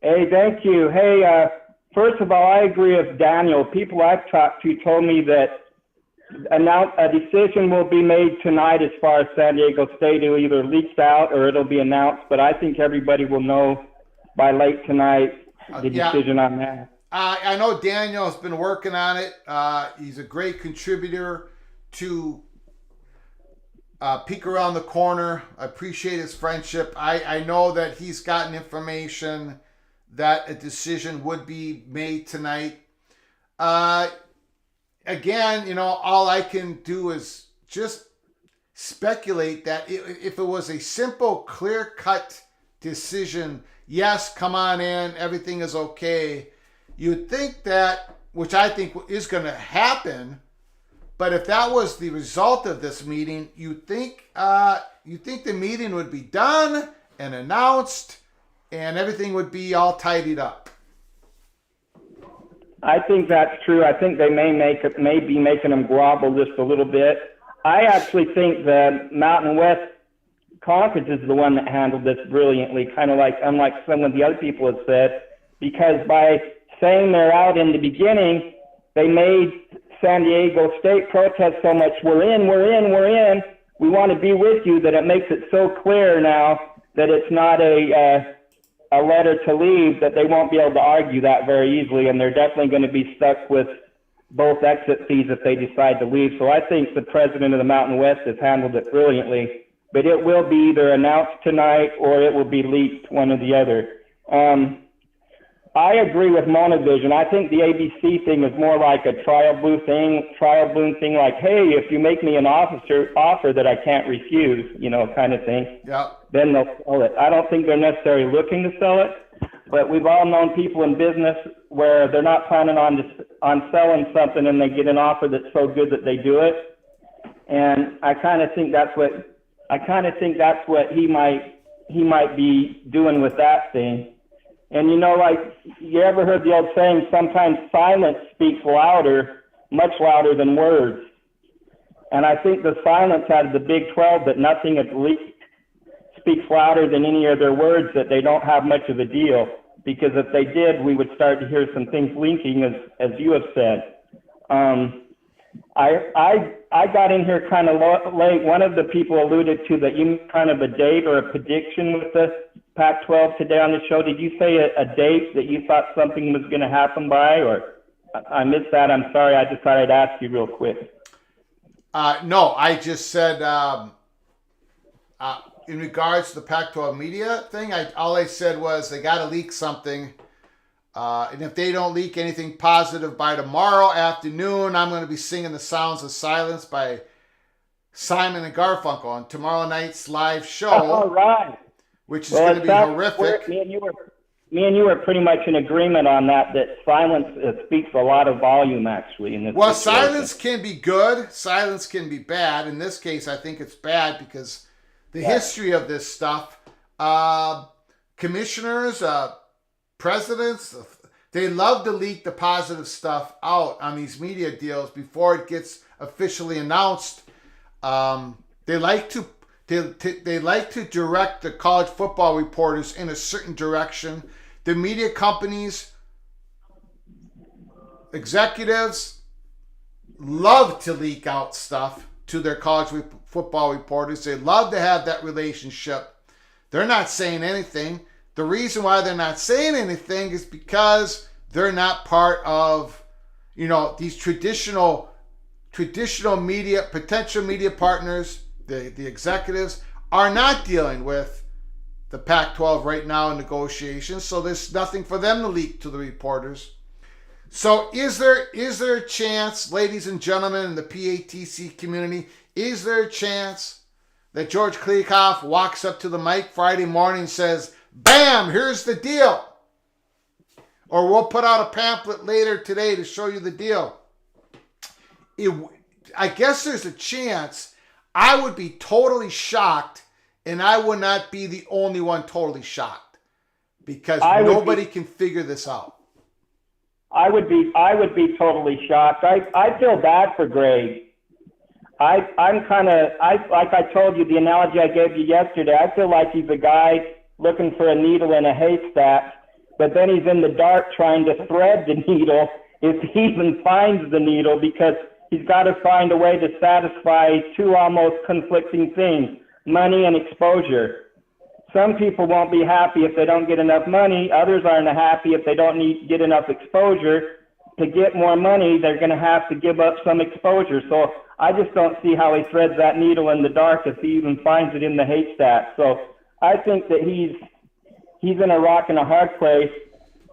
S4: Hey, thank you. Hey, first of all, I agree with Daniel. People I've talked to told me that a decision will be made tonight as far as San Diego State. It'll either leaks out or it'll be announced, but I think everybody will know by late tonight the decision on that.
S1: I know Daniel has been working on it. He's a great contributor to Peek Around the Corner. I appreciate his friendship. I know that he's gotten information that a decision would be made tonight. Again, all I can do is just speculate that if it was a simple, clear-cut decision, yes, come on in, everything is okay, you'd think that which I think is going to happen. But if that was the result of this meeting, you think the meeting would be done and announced, and everything would be all tidied up.
S4: I think that's true. I think they may be making them grovel just a little bit. I actually think the Mountain West Conference is the one that handled this brilliantly, kind of like, unlike some of the other people have said, because by saying they're out in the beginning, they made San Diego State protest so much, we're in, we want to be with you, that it makes it so clear now that it's not a letter to leave, that they won't be able to argue that very easily, and they're definitely going to be stuck with both exit fees if they decide to leave. So I think the president of the Mountain West has handled it brilliantly, but it will be either announced tonight or it will be leaked, one or the other. I agree with Monovision. I think the ABC thing is more like a trial balloon thing, like, hey, if you make me an offer that I can't refuse, kind of thing.
S1: Yeah.
S4: Then they'll sell it. I don't think they're necessarily looking to sell it, but we've all known people in business where they're not planning on selling something and they get an offer that's so good that they do it. And I kind of think that's what he might be doing with that thing. And like, you ever heard the old saying, sometimes silence speaks much louder than words. And I think the silence out of the Big 12, that nothing at least speaks louder than any of their words, that they don't have much of a deal. Because if they did, we would start to hear some things leaking, as you have said. I got in here kind of late. One of the people alluded to that you kind of a date or a prediction with the Pac-12 today on the show. Did you say a date that you thought something was going to happen by, or I missed that? I'm sorry. I just thought I'd ask you real quick.
S1: No, I just said in regards to the Pac-12 media thing, all I said was they got to leak something. And if they don't leak anything positive by tomorrow afternoon, I'm going to be singing The Sounds of Silence by Simon and Garfunkel on tomorrow night's live show.
S4: All right.
S1: Which is going to be horrific.
S4: Me and you were pretty much in agreement on that silence speaks a lot of volume, actually. In this situation.
S1: Silence can be good. Silence can be bad. In this case, I think it's bad because the history of this stuff, commissioners, presidents, they love to leak the positive stuff out on these media deals before it gets officially announced. They like to direct the college football reporters in a certain direction. The media companies, executives love to leak out stuff to their college football reporters. They love to have that relationship. They're not saying anything. The reason why they're not saying anything is because they're not part of, these traditional media, potential media partners. The executives are not dealing with the Pac-12 right now in negotiations, so there's nothing for them to leak to the reporters. So is there a chance, ladies and gentlemen in the PATC community, is there a chance that George Kliavkoff walks up to the mic Friday morning and says, bam, here's the deal? Or we'll put out a pamphlet later today to show you the deal. I guess there's a chance. I would be totally shocked, and I would not be the only one totally shocked, because nobody can figure this out.
S4: I would be totally shocked. I feel bad for Greg. Like I told you, the analogy I gave you yesterday, I feel like he's a guy looking for a needle in a haystack, but then he's in the dark trying to thread the needle, if he even finds the needle, because he's got to find a way to satisfy two almost conflicting things, money and exposure. Some people won't be happy if they don't get enough money. Others aren't happy if they don't get enough exposure. To get more money, they're going to have to give up some exposure. So I just don't see how he threads that needle in the dark if he even finds it in the haystack. So I think that he's in a rock and a hard place.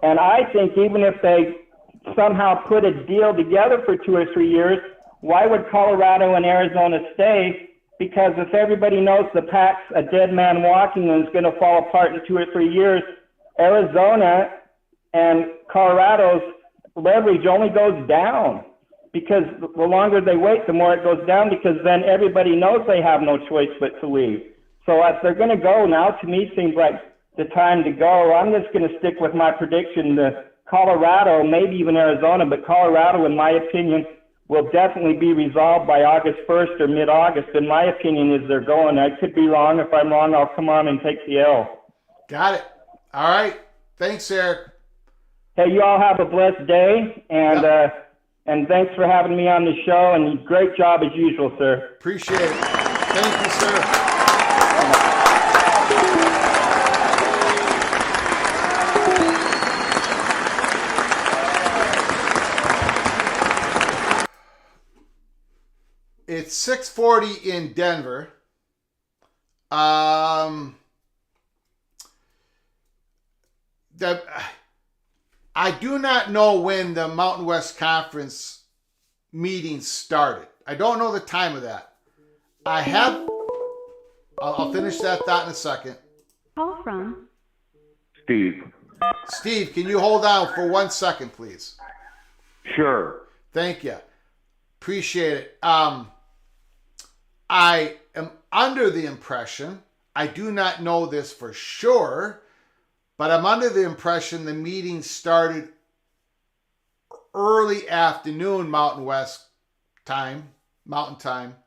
S4: And I think even if they somehow put a deal together for 2 or 3 years, why would Colorado and Arizona stay? Because if everybody knows the Pac's a dead man walking and is going to fall apart in 2 or 3 years, Arizona and Colorado's leverage only goes down, because the longer they wait, the more it goes down, because then everybody knows they have no choice but to leave. So if they're going to go now, to me seems like the time to go. I'm just going to stick with my prediction. Colorado, maybe even Arizona, but Colorado, in my opinion, will definitely be resolved by August 1st or mid-August. In my opinion, is they're going. I could be wrong. If I'm wrong, I'll come on and take the L.
S1: Got it. All right. Thanks, Eric.
S4: Hey, you all have a blessed day, and thanks for having me on the show, and great job as usual, sir.
S1: Appreciate it. Thank you, sir. It's 6:40 in Denver. I do not know when the Mountain West Conference meeting started. I don't know the time of that. I'll finish that thought in a second.
S2: Call from
S5: Steve.
S1: Steve, can you hold on for 1 second, please?
S5: Sure.
S1: Thank you. Appreciate it. I am under the impression, I do not know this for sure, but I'm under the impression the meeting started early afternoon Mountain West time, Mountain time.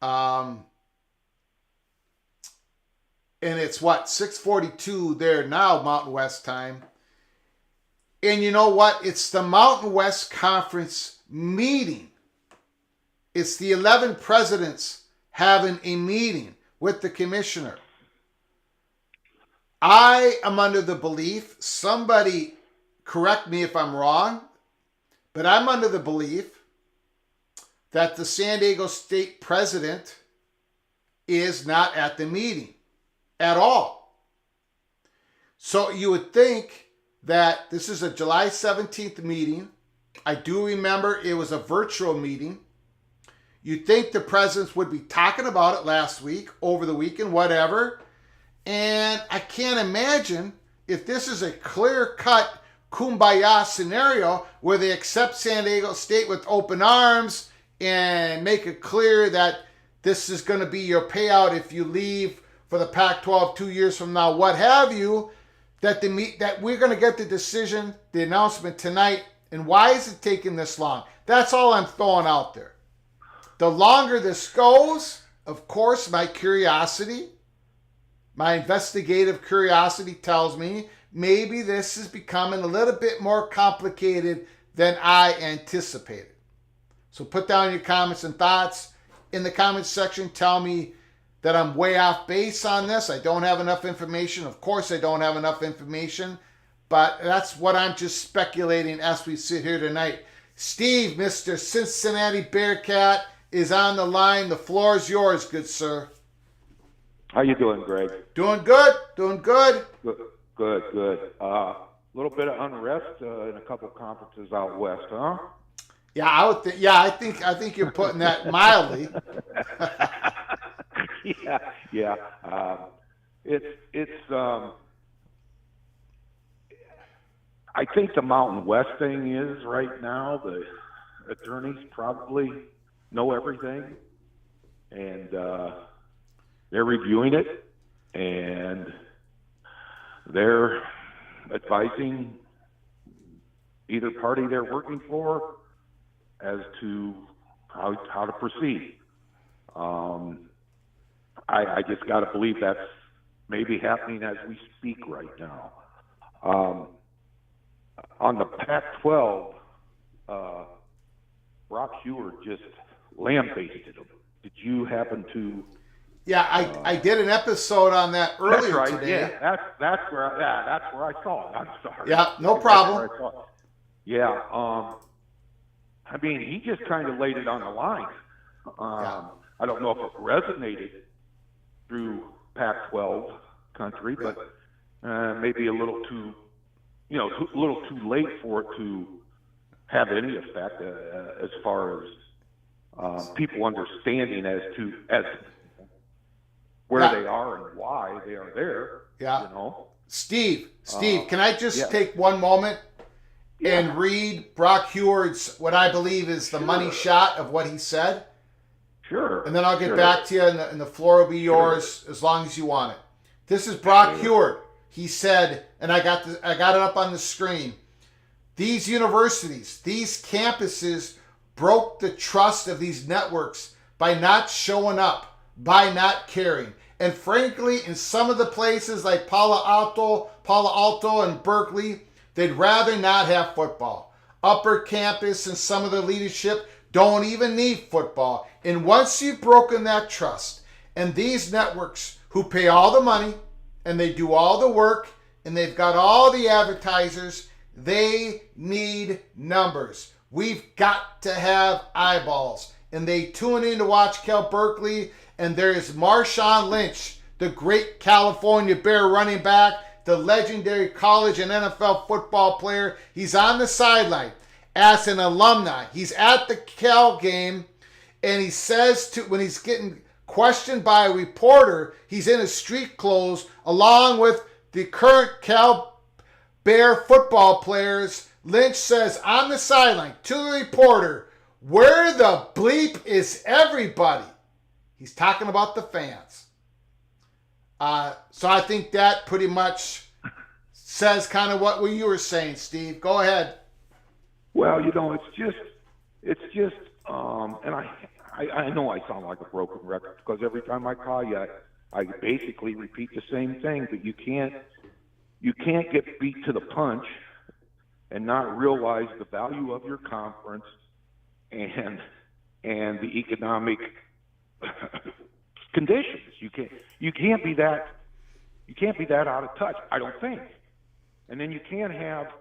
S1: And it's 6:42 there now, Mountain West time. And you know what? It's the Mountain West Conference meeting. It's the 11 presidents having a meeting with the commissioner. I am under the belief, somebody correct me if I'm wrong, but I'm under the belief that the San Diego State president is not at the meeting at all. So you would think that this is a July 17th meeting. I do remember it was a virtual meeting. You'd think the presidents would be talking about it last week, over the weekend, whatever. And I can't imagine if this is a clear-cut kumbaya scenario where they accept San Diego State with open arms and make it clear that this is going to be your payout if you leave for the Pac-12 2 years from now, what have you, that we're going to get the decision, the announcement tonight. And why is it taking this long? That's all I'm throwing out there. The longer this goes, of course, my curiosity, my investigative curiosity tells me maybe this is becoming a little bit more complicated than I anticipated. So put down your comments and thoughts in the comments section. Tell me that I'm way off base on this. I don't have enough information. Of course, I don't have enough information, but that's what I'm just speculating as we sit here tonight. Steve, Mr. Cincinnati Bearcat, is on the line. The floor is yours, good sir.
S5: How you doing, Greg?
S1: Doing good. Doing good.
S5: Good. A little bit of unrest in a couple conferences out west, huh?
S1: Yeah, I would think. Yeah, I think you're putting that mildly.
S5: Yeah. It's. I think the Mountain West thing is right now. The attorneys probably know everything, and they're reviewing it, and they're advising either party they're working for as to how to proceed. I just got to believe that's maybe happening as we speak right now. On the Pac-12, Brock Huer just lambasted him. Did you happen to?
S1: Yeah, I did an episode on that earlier today.
S5: Yeah, that's where I saw it. I'm sorry.
S1: Yeah, no problem.
S5: Yeah, I mean, he just kind of laid it on the line. I don't know if it resonated through Pac-12 country, but maybe a little too late for it to have any effect as far as people understanding as where they are and why they are there.
S1: Yeah.
S5: You know?
S1: Steve, can I just take one moment? and read Brock Heward's, what I believe is the money shot of what he said?
S5: Sure.
S1: And then I'll get back to you, and the floor will be yours as long as you want it. This is Brock Heward. He said, and I got it up on the screen. These universities, these campuses broke the trust of these networks by not showing up, by not caring. And frankly, in some of the places like Palo Alto and Berkeley, they'd rather not have football. Upper campus and some of the leadership don't even need football. And once you've broken that trust, and these networks who pay all the money, and they do all the work, and they've got all the advertisers, they need numbers. We've got to have eyeballs. And they tune in to watch Cal Berkeley, and there is Marshawn Lynch, the great California Bear running back, the legendary college and NFL football player. He's on the sideline as an alumni. He's at the Cal game, and he says when he's getting questioned by a reporter, he's in his street clothes along with the current Cal Bear football players. Lynch says on the sideline to the reporter, "Where the bleep is everybody?" He's talking about the fans. So I think that pretty much says kind of what you were saying, Steve. Go ahead.
S5: Well, it's just, and I know I sound like a broken record because every time I call you, I basically repeat the same thing. But you can't get beat to the punch and not realize the value of your conference and the economic conditions. You can't be that out of touch, I don't think. And then you can't have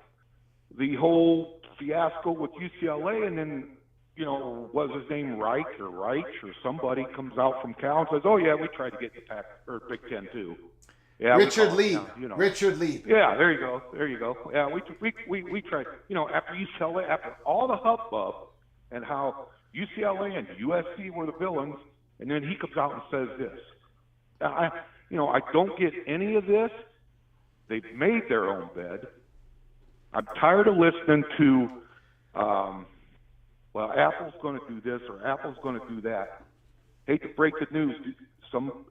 S5: the whole fiasco with UCLA, and then was his name Reich or somebody comes out from Cal and says, "Oh yeah, we tried to get the Pac or Big Ten too." Yeah,
S1: Richard Lee. Richard Lee.
S5: Yeah, there you go. Yeah, we tried. After UCLA, after all the hubbub and how UCLA and USC were the villains, and then he comes out and says this. I don't get any of this. They've made their own bed. I'm tired of listening to, Apple's going to do this or Apple's going to do that. Hate to break the news.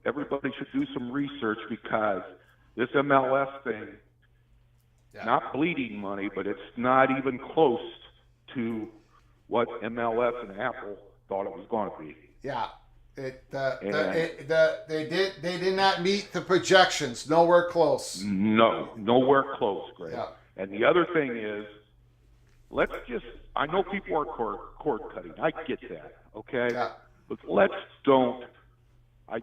S5: Everybody should do some research because this MLS thing, not bleeding money, but it's not even close to what MLS and Apple thought it was going to be.
S1: Yeah. They did not meet the projections. Nowhere close.
S5: No, nowhere close, Greg.
S1: Yeah.
S5: And the other thing is, I know people are cord cutting. I get that, okay?
S1: Yeah.
S5: But let's don't. I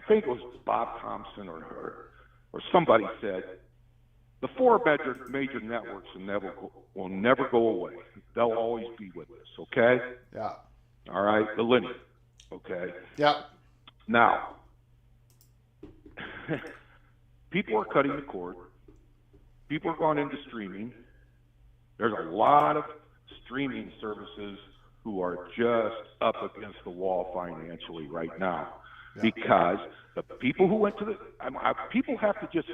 S5: think it was Bob Thompson or somebody said the four major networks will never go away. They'll always be with us, okay?
S1: Yeah.
S5: All right, the linear, okay?
S1: Yep.
S5: Now, people are cutting the cord. People are going into streaming. There's a lot of streaming services who are just up against the wall financially right now. Yeah. Because the people who went to people have to just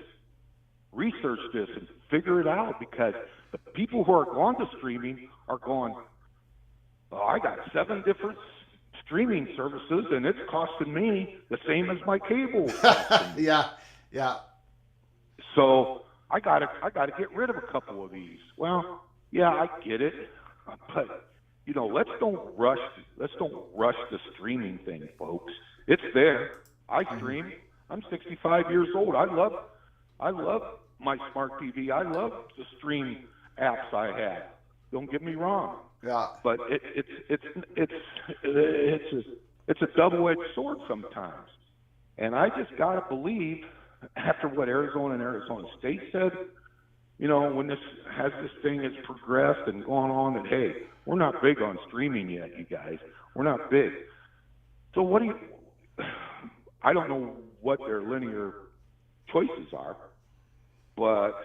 S5: research this and figure it out, because the people who are going to streaming are going, I got 7 different streaming services and it's costing me the same as my cable.
S1: Yeah.
S5: So I gotta get rid of a couple of these. Well, yeah, I get it, but let's don't rush the streaming thing, folks. It's there. I stream. I'm 65 years old. I love my smart TV. I love the stream apps I have. Don't get me wrong.
S1: Yeah.
S5: But it's a double-edged sword sometimes. And I just gotta believe, after what Arizona and Arizona State said, when this thing has progressed and gone on, that hey, we're not big on streaming yet, you guys. We're not big. So I don't know what their linear choices are, but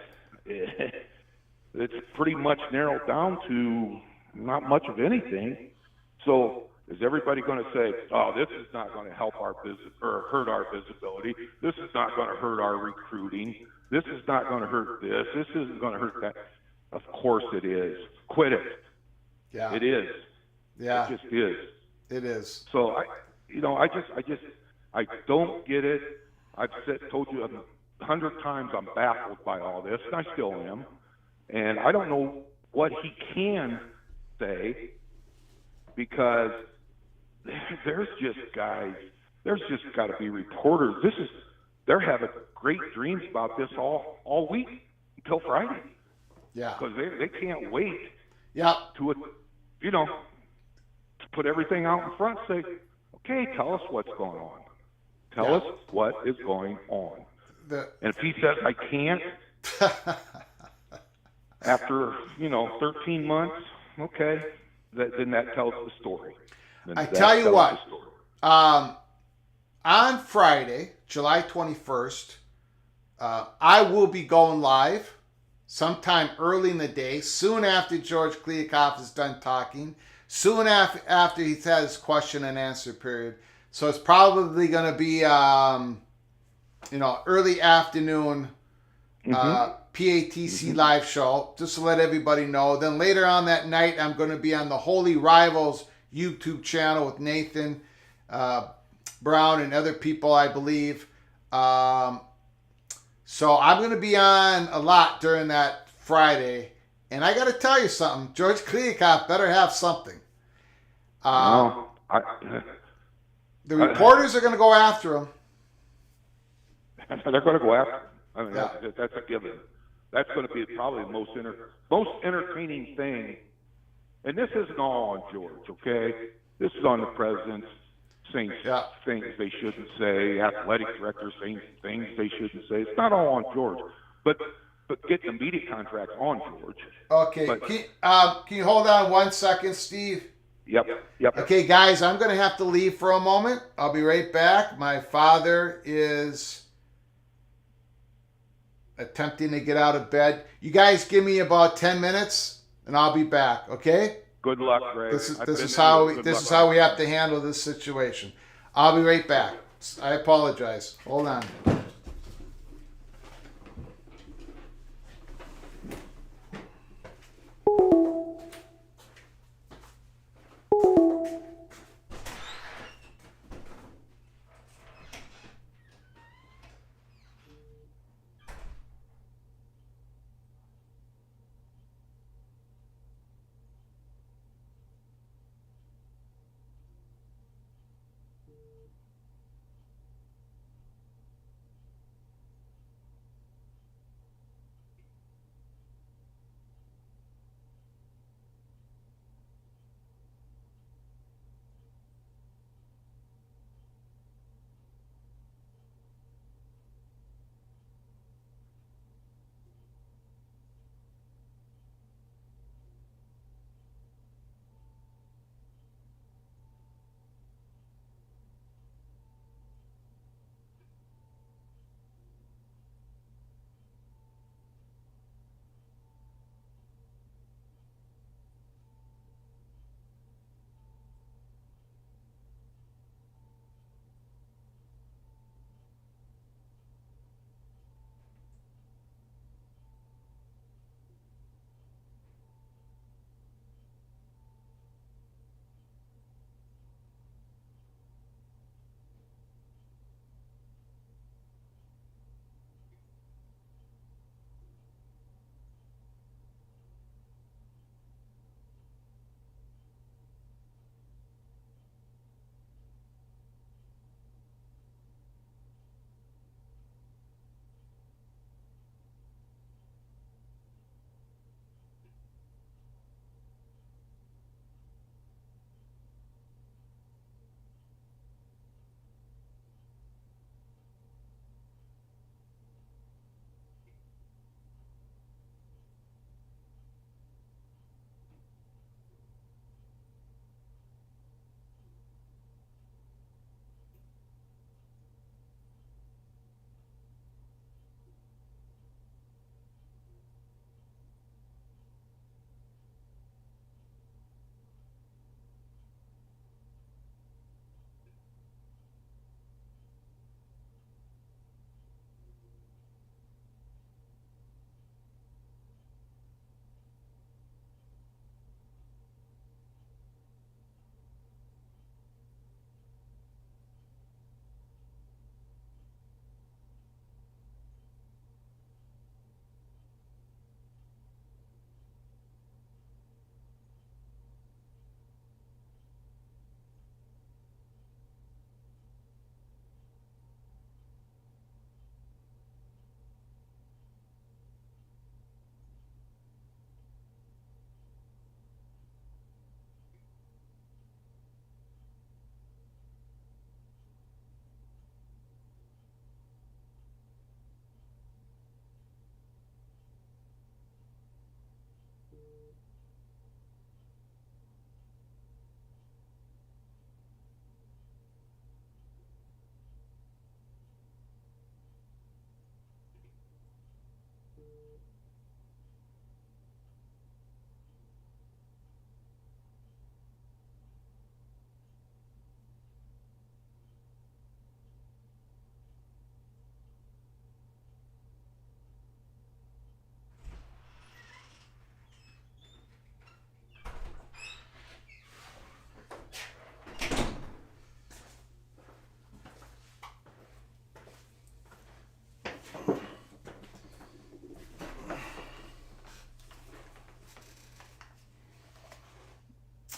S5: it's pretty much narrowed down to not much of anything. So is everybody going to say, oh, this is not going to help our business or hurt our visibility? This is not going to hurt our recruiting. This is not going to hurt this. This isn't going to hurt that. Of course it is. Quit it.
S1: Yeah.
S5: It is.
S1: Yeah.
S5: It just is.
S1: It is.
S5: So I don't get it. I've told you 100 times I'm baffled by all this, and I still am. And I don't know what he can say, because there's just got to be reporters. They're having great dreams about this all week until Friday.
S1: Yeah.
S5: Because they can't wait.
S1: Yeah.
S5: To put everything out in front. Say, okay, tell us what's going on. Tell us what is going on. And if he says I can't, after 13 months, okay, then that tells the story.
S1: I tell you what, on Friday, July 21st, I will be going live sometime early in the day, soon after George Kliakoff is done talking, soon after he's had his question and answer period. So it's probably going to be, early afternoon PATC live show, just to let everybody know. Then later on that night, I'm going to be on the Holy Rivals YouTube channel with Nathan Brown and other people, I believe. So I'm going to be on a lot during that Friday. And I got to tell you something. George Kliakoff better have something. The reporters are going to go after him.
S5: They're going to go after him. I mean, that's a given. That's going to be probably the most entertaining thing. And this isn't all on George, okay? This is on the president's saying things they shouldn't say, athletic directors saying things they shouldn't say. It's not all on George, but get the media contract on George.
S1: Okay, can you hold on 1 second, Steve?
S5: Yep.
S1: Okay, guys, I'm going to have to leave for a moment. I'll be right back. My father is attempting to get out of bed. You guys give me about 10 minutes, and I'll be back, okay?
S5: Good luck, Greg.
S1: This is how we have to handle this situation. I'll be right back. I apologize. Hold on.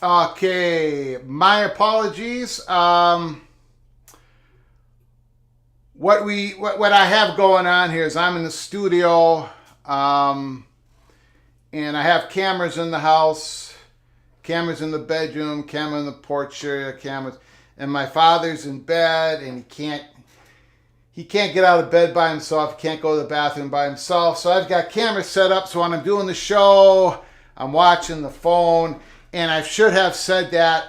S1: Okay, my apologies. What I have going on here is I'm in the studio, and I have cameras in the house, cameras in the bedroom, camera in the porch area, cameras, and my father's in bed, and he can't get out of bed by himself, he can't go to the bathroom by himself. So I've got cameras set up, so when I'm doing the show, I'm watching the phone, and I should have said that.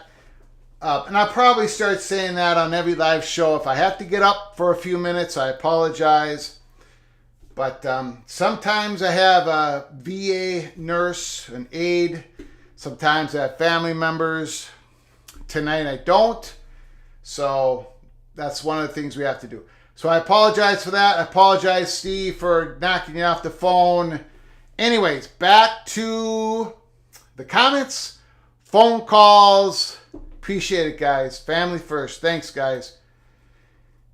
S1: And I'll probably start saying that on every live show. If I have to get up for a few minutes, I apologize. But sometimes I have a VA nurse, an aide. Sometimes I have family members. Tonight I don't. So that's one of the things we have to do. So I apologize for that. I apologize, Steve, for knocking you off the phone. Anyways, back to the comments, phone calls. Appreciate it, guys. Family first. Thanks, guys.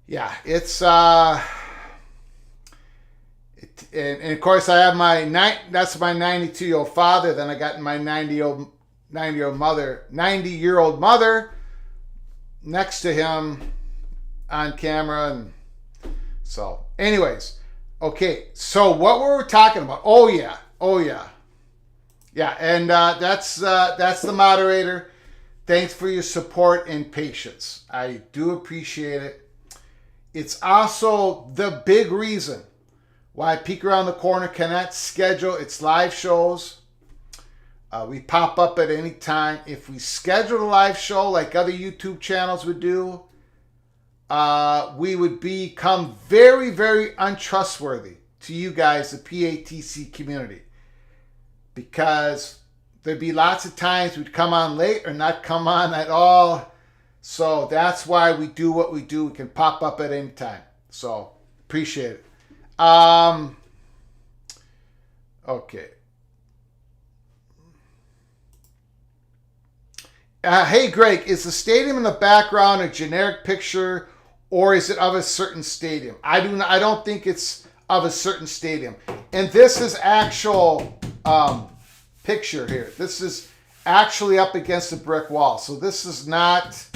S1: Yeah, it's and of course I have that's my 92-year-old father. Then I got my 90-year-old mother next to him on camera, and so anyways, okay. So what were we talking about? Oh yeah, and that's the moderator. Thanks for your support and patience. I do appreciate it. It's also the big reason why Peek Around the Corner cannot schedule its live shows. We pop up at any time. If we scheduled a live show like other YouTube channels would do, we would become very, very untrustworthy to you guys, the PATC community. Because there'd be lots of times we'd come on late or not come on at all. So that's why we do what we do. We can pop up at any time. So appreciate it. Okay. Hey, Greg, is the stadium in the background a generic picture, or is it of a certain stadium? I don't think it's of a certain stadium. And this is actual picture here. This is actually up against a brick wall. So this is not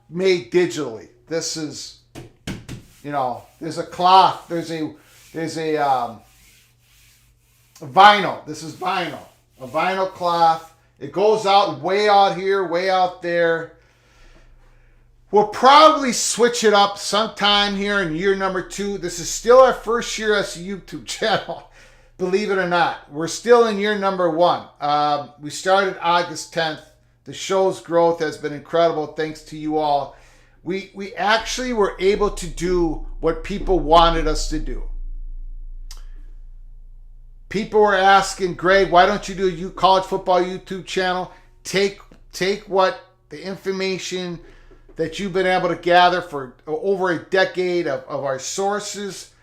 S1: made digitally. This is, there's a cloth. There's a vinyl. This is vinyl. A vinyl cloth. It goes out way out here, way out there. We'll probably switch it up sometime here in year number 2. This is still our first year as a YouTube channel. Believe it or not, we're still in year number 1. We started August 10th. The show's growth has been incredible thanks to you all. We actually were able to do what people wanted us to do. People were asking, Greg, why don't you do a college football YouTube channel? Take what the information that you've been able to gather for over a decade of our sources,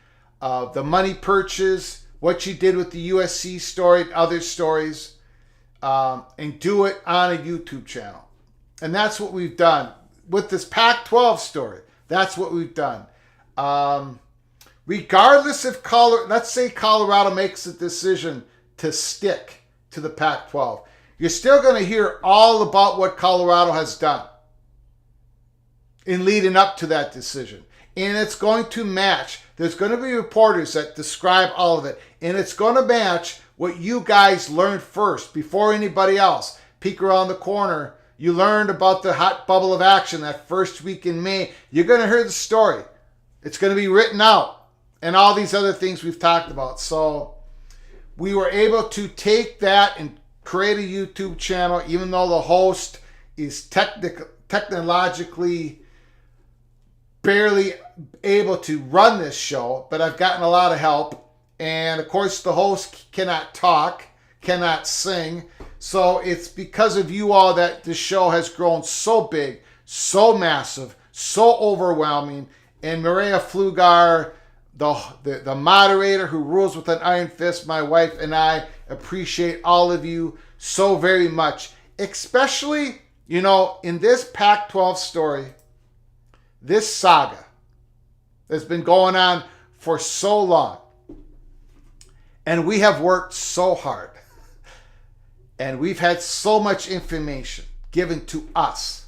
S1: the money purchase, what you did with the USC story and other stories, and do it on a YouTube channel. And that's what we've done. With this Pac-12 story, that's what we've done. Regardless if let's say Colorado makes a decision to stick to the Pac-12, you're still going to hear all about what Colorado has done in leading up to that decision. And it's going to match. There's going to be reporters that describe all of it. And it's going to match what you guys learned first before anybody else. Peek Around the Corner. You learned about the hot bubble of action that first week in May. You're going to hear the story. It's going to be written out. And all these other things we've talked about. So we were able to take that and create a YouTube channel, even though the host is technologically barely able to run this show, but I've gotten a lot of help. And of course, the host cannot talk, cannot sing. So it's because of you all that this show has grown so big, so massive, so overwhelming. And Maria Flugar, the moderator who rules with an iron fist, my wife and I appreciate all of you so very much. Especially, in this Pac-12 story, this saga that's been going on for so long. And we have worked so hard. And we've had so much information given to us.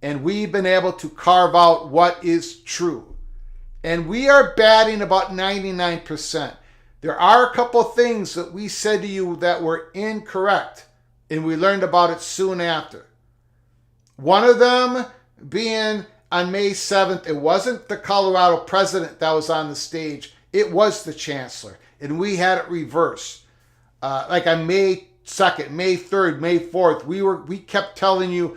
S1: And we've been able to carve out what is true. And we are batting about 99%. There are a couple things that we said to you that were incorrect. And we learned about it soon after. One of them being on May 7th, it wasn't the Colorado president that was on the stage. It was the chancellor. And we had it reversed. Like on May 2nd, May 3rd, May 4th, we kept telling you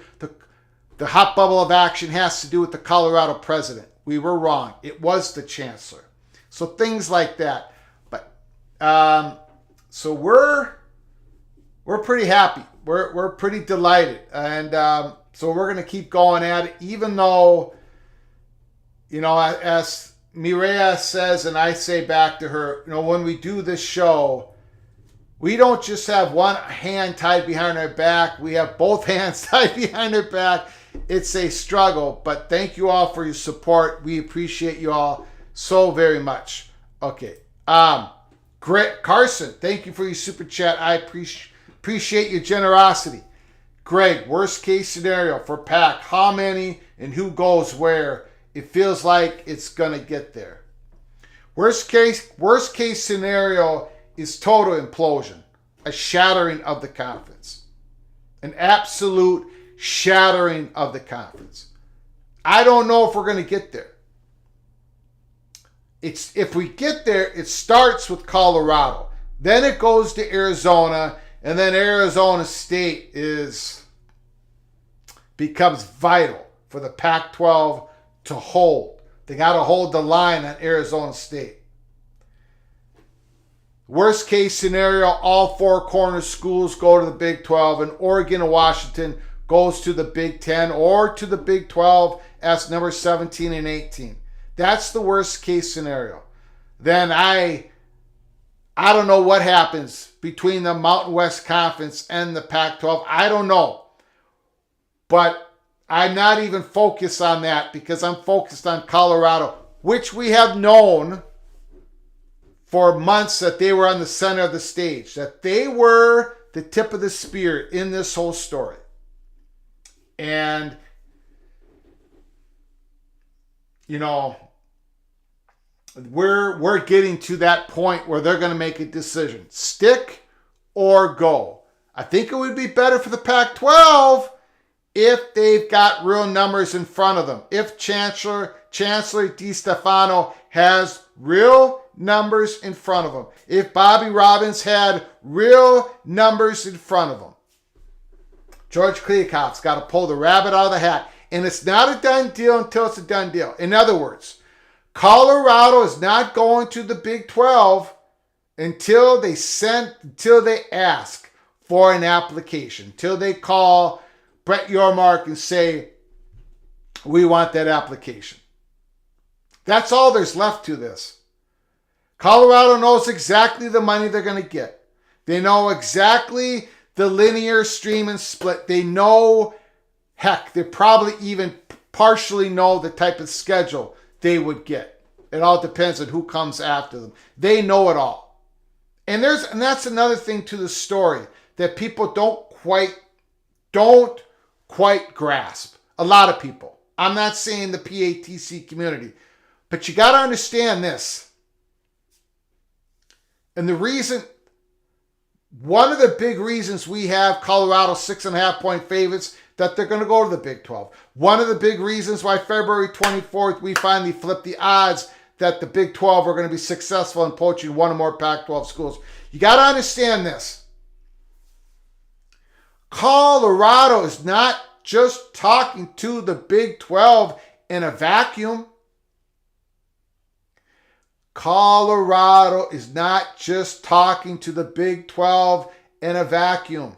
S1: the hot bubble of action has to do with the Colorado president. We were wrong. It was the chancellor. So things like that. But so we're pretty happy. We're pretty delighted. And so we're going to keep going at it, even though, as Mireya says, and I say back to her, when we do this show, we don't just have one hand tied behind our back. We have both hands tied behind our back. It's a struggle, but thank you all for your support. We appreciate you all so very much. Okay. Greg Carson, thank you for your super chat. I appreciate your generosity. Greg, worst case scenario for PAC. How many and who goes where? It feels like it's going to get there. Worst case scenario is total implosion, a shattering of the conference, an absolute shattering of the conference. I don't know if we're going to get there. If we get there, it starts with Colorado. Then it goes to Arizona, and then Arizona State becomes vital for the Pac-12 to hold. They got to hold the line on Arizona State. Worst case scenario, all four corner schools go to the Big 12, and Oregon and Washington goes to the Big 10 or to the Big 12 as number 17 and 18. That's the worst case scenario. Then I don't know what happens between the Mountain West Conference and the Pac-12. I don't know. But I'm not even focused on that because I'm focused on Colorado, which we have known for months that they were on the center of the stage, that they were the tip of the spear in this whole story. And, we're getting to that point where they're going to make a decision. Stick or go. I think it would be better for the Pac-12 if they've got real numbers in front of them. If Chancellor DiStefano has real numbers in front of him. If Bobby Robbins had real numbers in front of him. George Kliakoff's got to pull the rabbit out of the hat. And it's not a done deal until it's a done deal. In other words, Colorado is not going to the Big 12 until they ask for an application. Until they call Brett Yormark and say, we want that application. That's all there's left to this. Colorado knows exactly the money they're going to get. They know exactly the linear stream and split. They know, heck, they probably even partially know the type of schedule they would get. It all depends on who comes after them. They know it all. And that's another thing to the story that people don't quite grasp. A lot of people. I'm not saying the PATC community, but you got to understand this. And one of the big reasons we have Colorado 6.5 point favorites, that they're going to go to the Big 12. One of the big reasons why February 24th we finally flipped the odds that the Big 12 are going to be successful in poaching one or more Pac-12 schools. You got to understand this. Colorado is not just talking to the Big 12 in a vacuum. Colorado is not just talking to the Big 12 in a vacuum.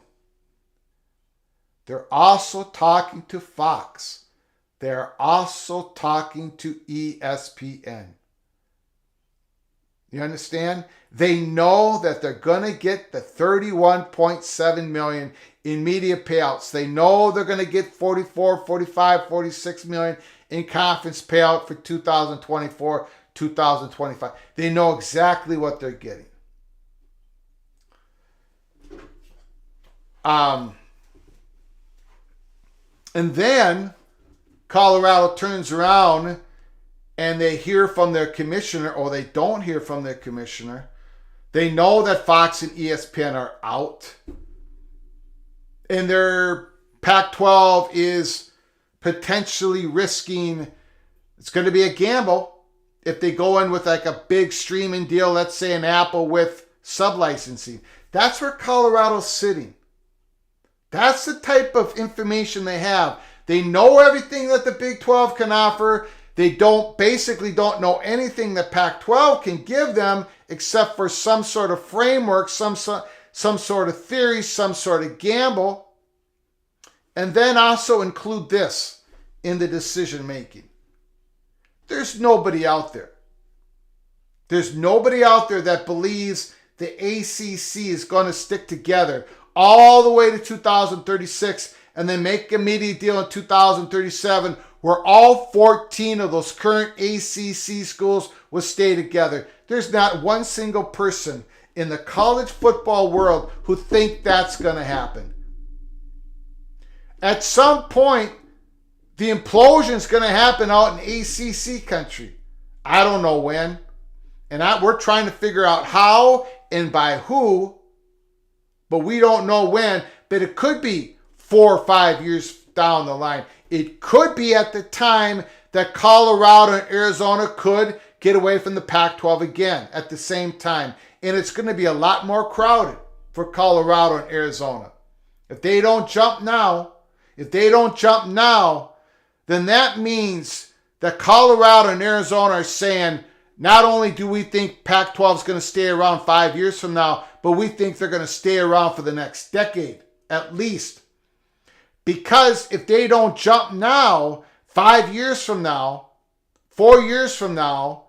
S1: They're also talking to Fox. They're also talking to ESPN. You understand? They know that they're going to get the $31.7 million in media payouts. They know they're going to get 44, 45, 46 million in conference payout for 2024, 2025. They know exactly what they're getting. And then Colorado turns around and they hear from their commissioner, or they don't hear from their commissioner. They know that Fox and ESPN are out. And their Pac-12 is potentially risking, it's going to be a gamble if they go in with like a big streaming deal, let's say an Apple with sub-licensing. That's where Colorado's sitting. That's the type of information they have. They know everything that the Big 12 can offer. They basically don't know anything that Pac-12 can give them except for some sort of framework, some sort of theory, some sort of gamble. And then also include this in the decision making. There's nobody out there. There's nobody out there that believes the ACC is going to stick together all the way to 2036 and then make a media deal in 2037 where all 14 of those current ACC schools will stay together. There's not one single person in the college football world who think that's going to happen. At some point, the implosion is going to happen out in ACC country. I don't know when. And we're trying to figure out how and by who, but we don't know when. But it could be 4 or 5 years down the line. It could be at the time that Colorado and Arizona could get away from the Pac-12 again at the same time. And it's going to be a lot more crowded for Colorado and Arizona. If they don't jump now, then that means that Colorado and Arizona are saying, not only do we think Pac-12 is going to stay around 5 years from now, but we think they're going to stay around for the next decade, at least. Because if they don't jump now, 5 years from now, 4 years from now,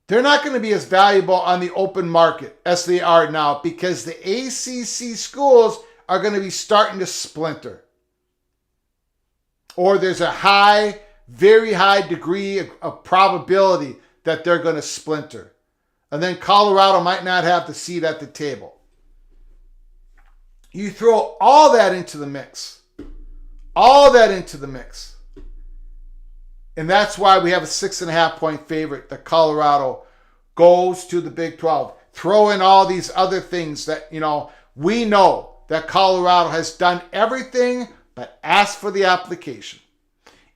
S1: they're not going to be as valuable on the open market as they are now, because the ACC schools are going to be starting to splinter. Or there's a very high degree of probability that they're going to splinter. And then Colorado might not have the seat at the table. You throw all that into the mix. And that's why we have a 6.5 point favorite that Colorado goes to the Big 12. Throw in all these other things that, we know that Colorado has done everything but ask for the application.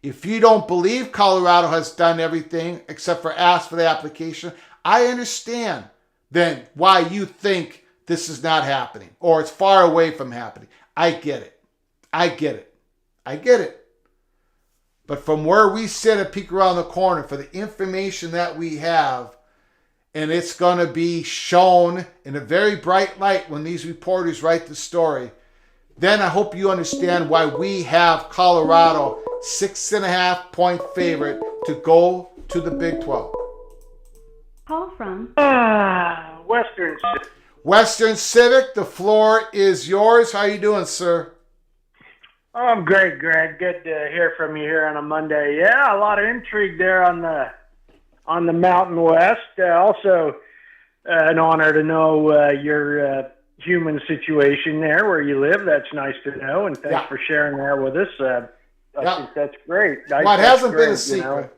S1: If you don't believe Colorado has done everything except for ask for the application, I understand then why you think this is not happening or it's far away from happening. I get it. But from where we sit and peek around the corner for the information that we have, and it's going to be shown in a very bright light when these reporters write the story, then I hope you understand why we have Colorado 6.5 point favorite to go to the Big 12.
S2: Call from
S6: Western.
S1: Western Civic, the floor is yours. How you doing, sir?
S6: I'm great, Greg. Good to hear from you here on a Monday. Yeah, a lot of intrigue there on the Mountain West. Also, an honor to know your human situation there where you live. That's nice to know, and thanks for sharing that with us. I think that's great.
S1: Well, it hasn't been a secret.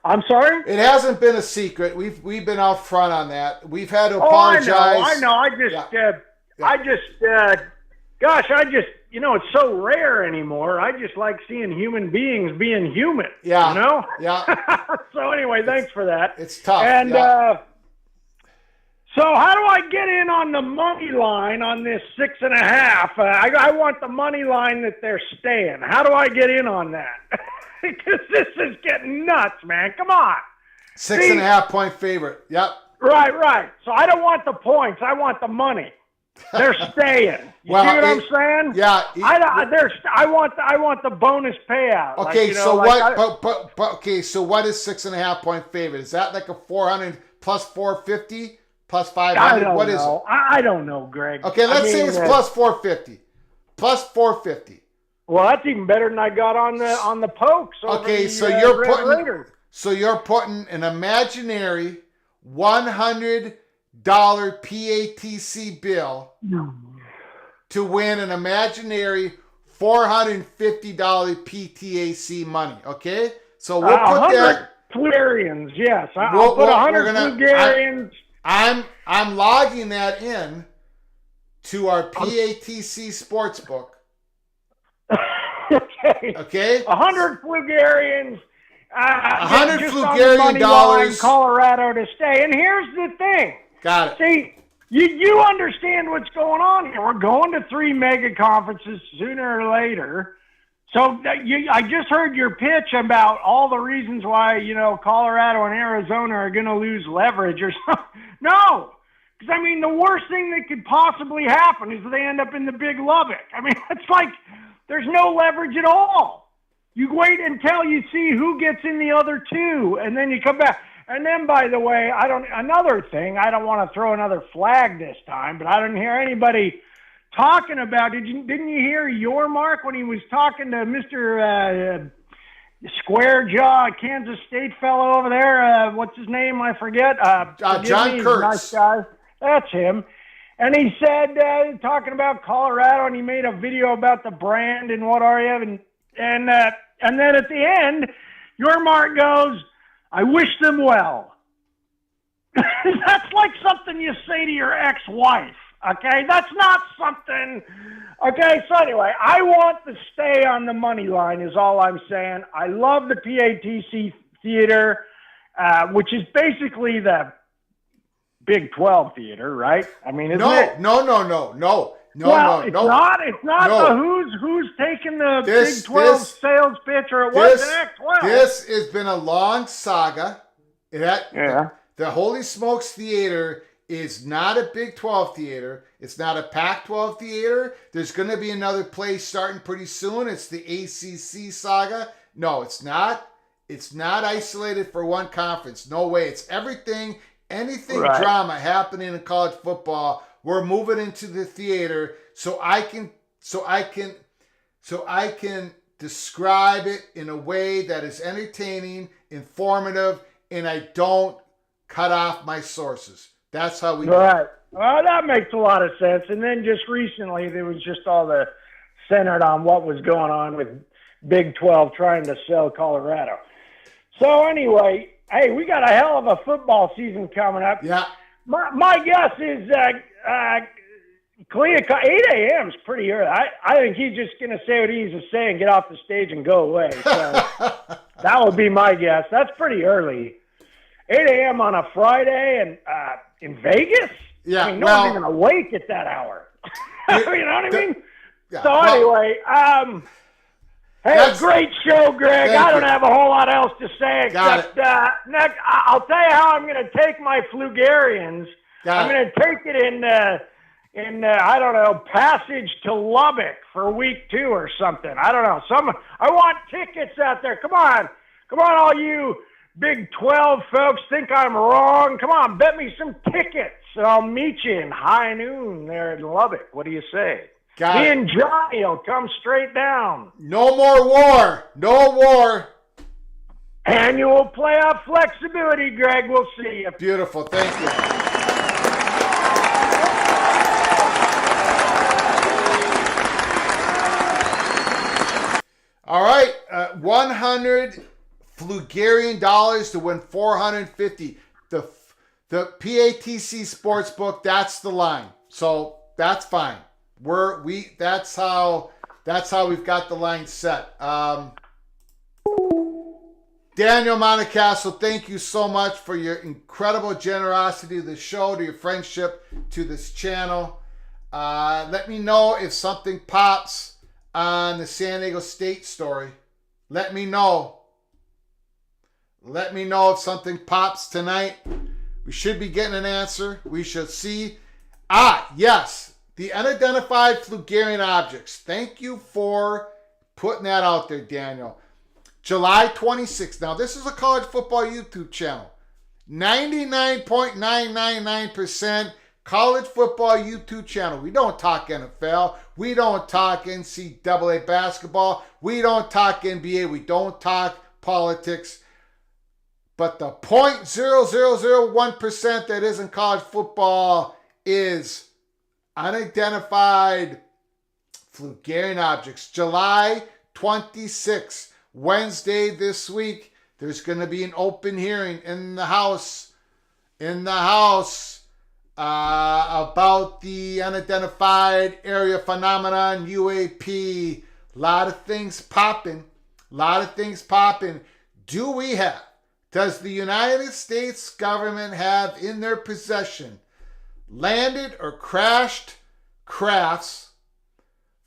S6: I'm sorry?
S1: It hasn't been a secret. We've been out front on that. We've had to apologize.
S6: I know. It's so rare anymore. I just like seeing human beings being human.
S1: Yeah. Yeah.
S6: So anyway, thanks for that.
S1: It's tough.
S6: And so how do I get in on the money line on this 6.5? I want the money line that they're staying. How do I get in on that? Because this is getting nuts, man. Come on.
S1: 6.5 point favorite. Yep.
S6: Right. So I don't want the points. I want the money. They're staying. You see what I'm saying?
S1: Yeah.
S6: I want the bonus payout.
S1: Okay, so what is 6.5 point favorite? Is that like a 400 plus 450 plus 500? What is it?
S6: I don't know, Greg.
S1: Okay, let's say it's plus 450. Plus 450.
S6: Well, that's even better than I got on the pokes.
S1: Okay, so you're putting an imaginary $100 PATC bill to win an imaginary $450 PTAC money. Okay, so we'll put
S6: 100
S1: that.
S6: Flugarians, yes. I'll put 100 Flugarians.
S1: I'm logging that in to our PATC Sportsbook. Okay.
S6: 100 Flugarians.
S1: 100
S6: just
S1: Flugarian
S6: on the
S1: dollars.
S6: line, Colorado to stay. And here's the thing.
S1: Got it.
S6: See, you understand what's going on here. We're going to 3 mega conferences sooner or later. So I just heard your pitch about all the reasons why, Colorado and Arizona are going to lose leverage or something. No. Because, I mean, the worst thing that could possibly happen is they end up in the Big Lubbock. I mean, it's like there's no leverage at all. You wait until you see who gets in the other 2, and then you come back. And then, by the way, another thing, I don't want to throw another flag this time, but I didn't hear anybody talking about, didn't you hear your Mark when he was talking to Mr. Square Jaw, Kansas State fellow over there? What's his name? I forget.
S1: John Kurtz.
S6: Nice guy. That's him. And he said, talking about Colorado, and he made a video about the brand and what are you, and then at the end, your Mark goes, I wish them well. That's like something you say to your ex-wife, okay? That's not something, okay? So anyway, I want to stay on the money line is all I'm saying. I love the PATC Theater, which is basically the Big 12 Theater, right? I mean, isn't it?
S1: No.
S6: It's not the who's taking the Big 12 sales pitch, or it was the Act-12.
S1: This has been a long saga. The Holy Smokes Theater is not a Big 12 theater. It's not a Pac-12 theater. There's going to be another place starting pretty soon. It's the ACC saga. No, it's not. It's not isolated for one conference. No way. It's everything, anything drama happening in college football. We're moving into the theater so I can describe it in a way that is entertaining, informative, and I don't cut off my sources. That's how we do it.
S6: Well, that makes a lot of sense. And then just recently, there was just all the centered on what was going on with Big 12 trying to sell Colorado. So anyway, hey, we got a hell of a football season coming up.
S1: Yeah.
S6: My guess is Clea, 8 a.m. is pretty early. I think he's just going to say what he's to say and get off the stage and go away. So that would be my guess. That's pretty early. 8 a.m. on a Friday and in Vegas?
S1: Yeah.
S6: I mean, no one's even awake at that hour. You know what I mean?
S1: Yeah,
S6: so anyway, hey, great show, Greg. I don't have a whole lot else to say except next, I'll tell you how I'm going to take my Flugarians. I'm going to take it in I don't know, Passage to Lubbock for week 2 or something. I don't know. I want tickets out there. Come on, all you Big 12 folks think I'm wrong. Come on, bet me some tickets, and I'll meet you in high noon there in Lubbock. What do you say? Me and Johnny will come straight down.
S1: No more war. No war.
S6: Annual playoff flexibility, Greg. We'll see you.
S1: Beautiful. Thank you. All right. 100 Flugarian dollars to win 450. The PATC Sportsbook, that's the line. So that's fine. That's how we've got the line set. Daniel Montecastle, thank you so much for your incredible generosity to the show, to your friendship, to this channel. Let me know if something pops on the San Diego State story. Let me know. Let me know if something pops tonight. We should be getting an answer. We should see. Yes. The unidentified Flugarian objects. Thank you for putting that out there, Daniel. July 26th. Now, this is a college football YouTube channel. 99.999% college football YouTube channel. We don't talk NFL. We don't talk NCAA basketball. We don't talk NBA. We don't talk politics. But the 0.0001% that isn't college football is unidentified Flugarian Objects. July 26th, Wednesday this week, there's going to be an open hearing in the House, about the unidentified area phenomenon, UAP. A lot of things popping. Does the United States government have in their possession landed or crashed crafts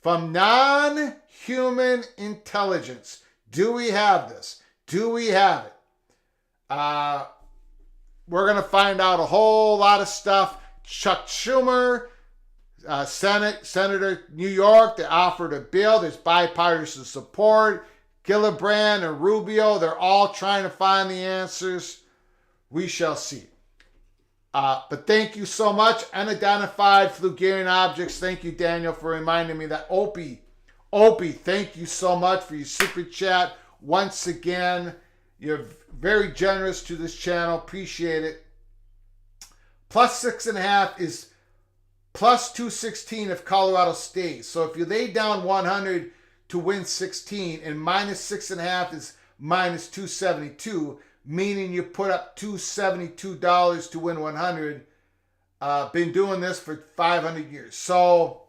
S1: from non-human intelligence? Do we have this? Do we have it? We're going to find out a whole lot of stuff. Chuck Schumer, Senator New York, they offered a bill. There's bipartisan support. Gillibrand and Rubio, they're all trying to find the answers. We shall see. But thank you so much. Unidentified Flugarian Objects. Thank you, Daniel, for reminding me that. Opie, thank you so much for your super chat. Once again, you're very generous to this channel. Appreciate it. Plus 6.5 is plus 216 if Colorado stays. So if you lay down 100 to win 16, and minus 6.5 is minus 272, meaning you put up $272 to win 100. Been doing this for 500 years. So,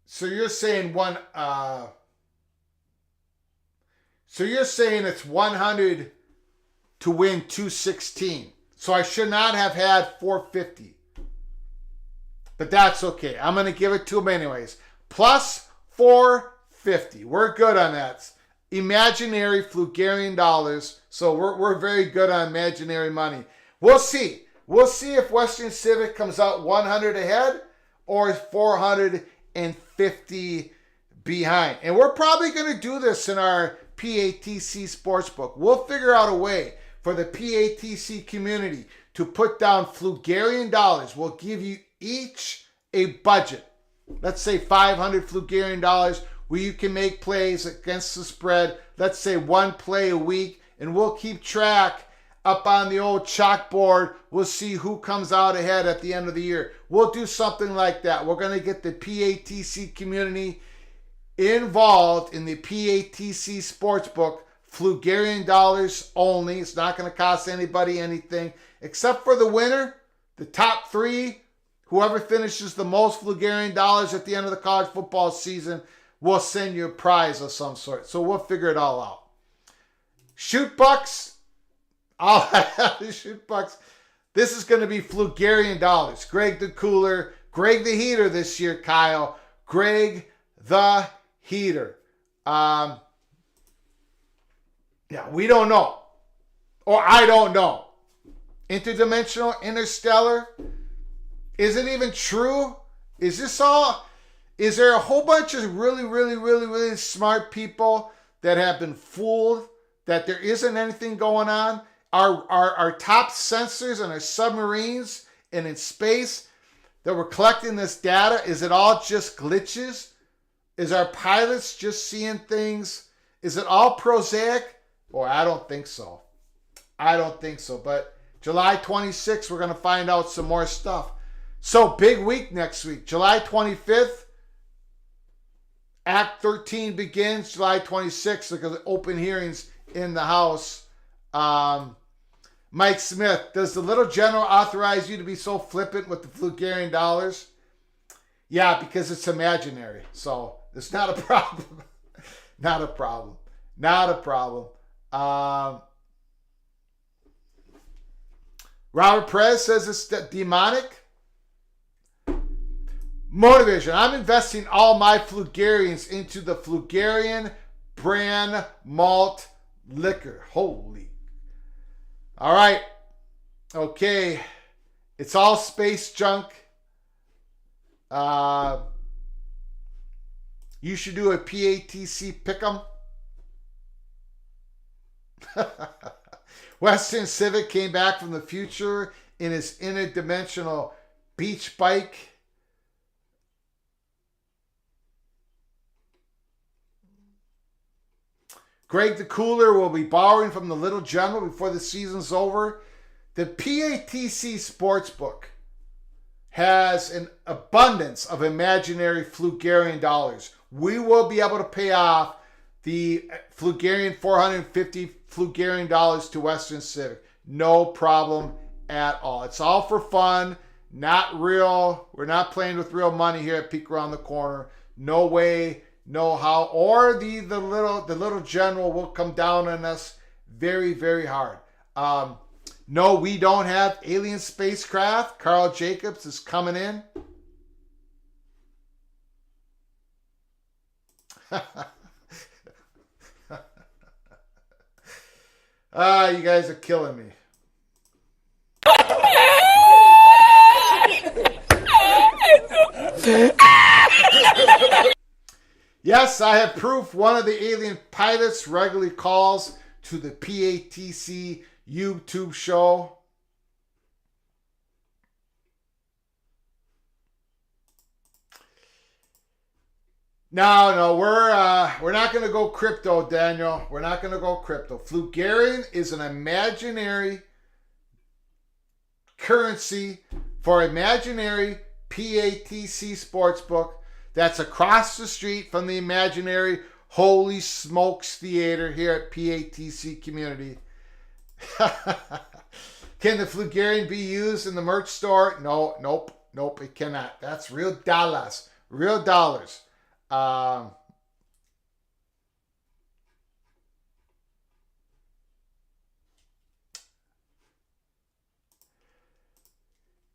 S1: so you're saying it's 100 to win 216. So I should not have had 450. But that's okay. I'm going to give it to him anyways. Plus 450. We're good on that. Imaginary Flugarian dollars. So we're very good on imaginary money. We'll see. We'll see if Western Civic comes out 100 ahead or 450 behind. And we're probably going to do this in our PATC Sportsbook. We'll figure out a way for the PATC community to put down Flugarian dollars. We'll give you each a budget. Let's say 500 Flugarian dollars where you can make plays against the spread. Let's say one play a week, and we'll keep track up on the old chalkboard. We'll see who comes out ahead at the end of the year. We'll do something like that. We're going to get the PATC community involved in the PATC Sportsbook. Flugarian dollars only. It's not going to cost anybody anything except for the winner, the top three. Whoever finishes the most Flugarian dollars at the end of the college football season will send you a prize of some sort. So we'll figure it all out. Shoot bucks. I'll have the shoot bucks. This is going to be Flugarian dollars. Greg the Cooler. Greg the Heater this year, Kyle. Greg the Heater. Yeah, we don't know. Or I don't know. Interdimensional, interstellar. Is it even true? Is this all? Is there a whole bunch of really smart people that have been fooled that there isn't anything going on? Our top sensors and our submarines and in space that we're collecting this data, is it all just glitches? Is our pilots just seeing things? Is it all prosaic? Boy, I don't think so. But July 26th, we're going to find out some more stuff. So, big week next week. July 25th, Act 13 begins. July 26th, look at the open hearings in the House. Mike Smith, does the little general authorize you to be so flippant with the Flugarian dollars? Yeah, because it's imaginary. So, it's not a problem. Not a problem. Robert Perez says it's demonic. Motivation. I'm investing all my Flugarians into the Flugarian brand malt liquor. Holy. All right. Okay. It's all space junk. You should do a PATC pick'em. Western Civic came back from the future in his interdimensional beach bike. Greg the Cooler will be borrowing from the Little General before the season's over The PATC Sportsbook has an abundance of imaginary Flugarian dollars. We will be able to pay off the Flugarian 450 Flugarian dollars to Western Civic. No problem at all. It's all for fun, not real. We're not playing with real money here at Peek Around the Corner. No way, no how. Or the little general will come down on us very, very hard. No, we don't have alien spacecraft. Carl Jacobs is coming in. You guys are killing me. Yes, I have proof one of the alien pilots regularly calls to the PATC YouTube show. No, we're not going to go crypto, Daniel. We're not going to go crypto. Flugarian is an imaginary currency for imaginary PATC Sportsbook that's across the street from the imaginary Holy Smokes Theater here at PATC Community. Can the Flugarian be used in the merch store? No, nope, it cannot. That's real dollars. Real dollars.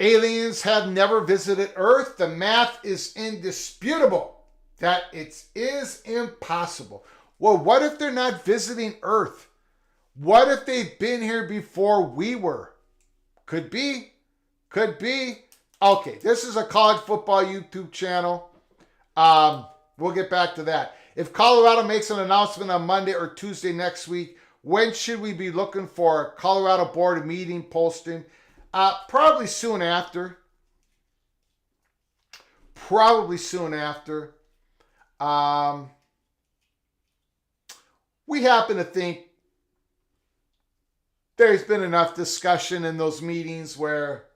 S1: Aliens have never visited Earth. The math is indisputable that it is impossible. Well, what if they're not visiting Earth? What if they've been here before we were? Could be. Okay, this is a college football YouTube channel. We'll get back to that. If Colorado makes an announcement on Monday or Tuesday next week, when should we be looking for a Colorado board meeting posting? Probably soon after. We happen to think there's been enough discussion in those meetings where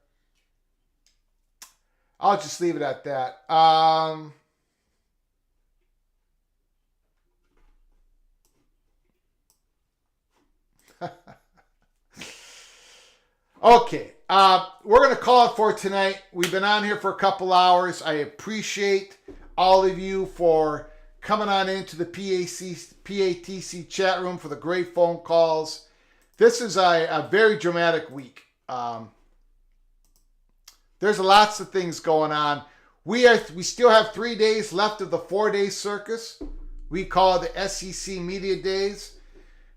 S1: I'll just leave it at that. Okay, we're going to call it for tonight. We've been on here for a couple hours. I appreciate all of you for coming on into the PATC chat room for the great phone calls. This is a very dramatic week. There's lots of things going on. We still have 3 days left of the 4-day circus. We call it the SEC Media Days.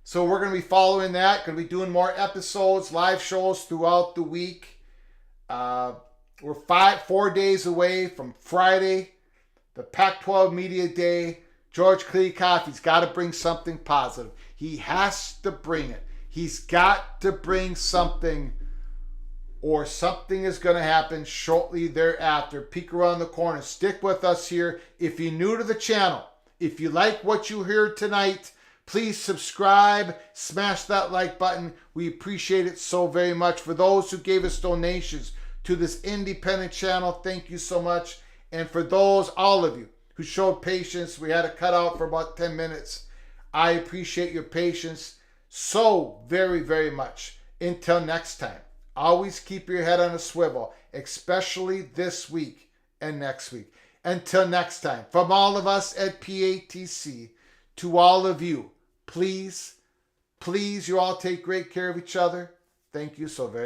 S1: So we're going to be following that. Going to be doing more episodes, live shows throughout the week. We're 4 days away from Friday, the Pac-12 Media Day. George Klikoff, he's got to bring something positive. He has to bring it. He's got to bring something, or something is going to happen shortly thereafter. Peek around the corner. Stick with us here. If you're new to the channel, if you like what you heard tonight, please subscribe, smash that like button. We appreciate it so very much. For those who gave us donations to this independent channel, thank you so much. And for those, all of you, who showed patience, we had a cutout for about 10 minutes. I appreciate your patience so very, very much. Until next time, always keep your head on a swivel, especially this week and next week. Until next time, from all of us at PATC, to all of you, please, you all take great care of each other. Thank you so very much.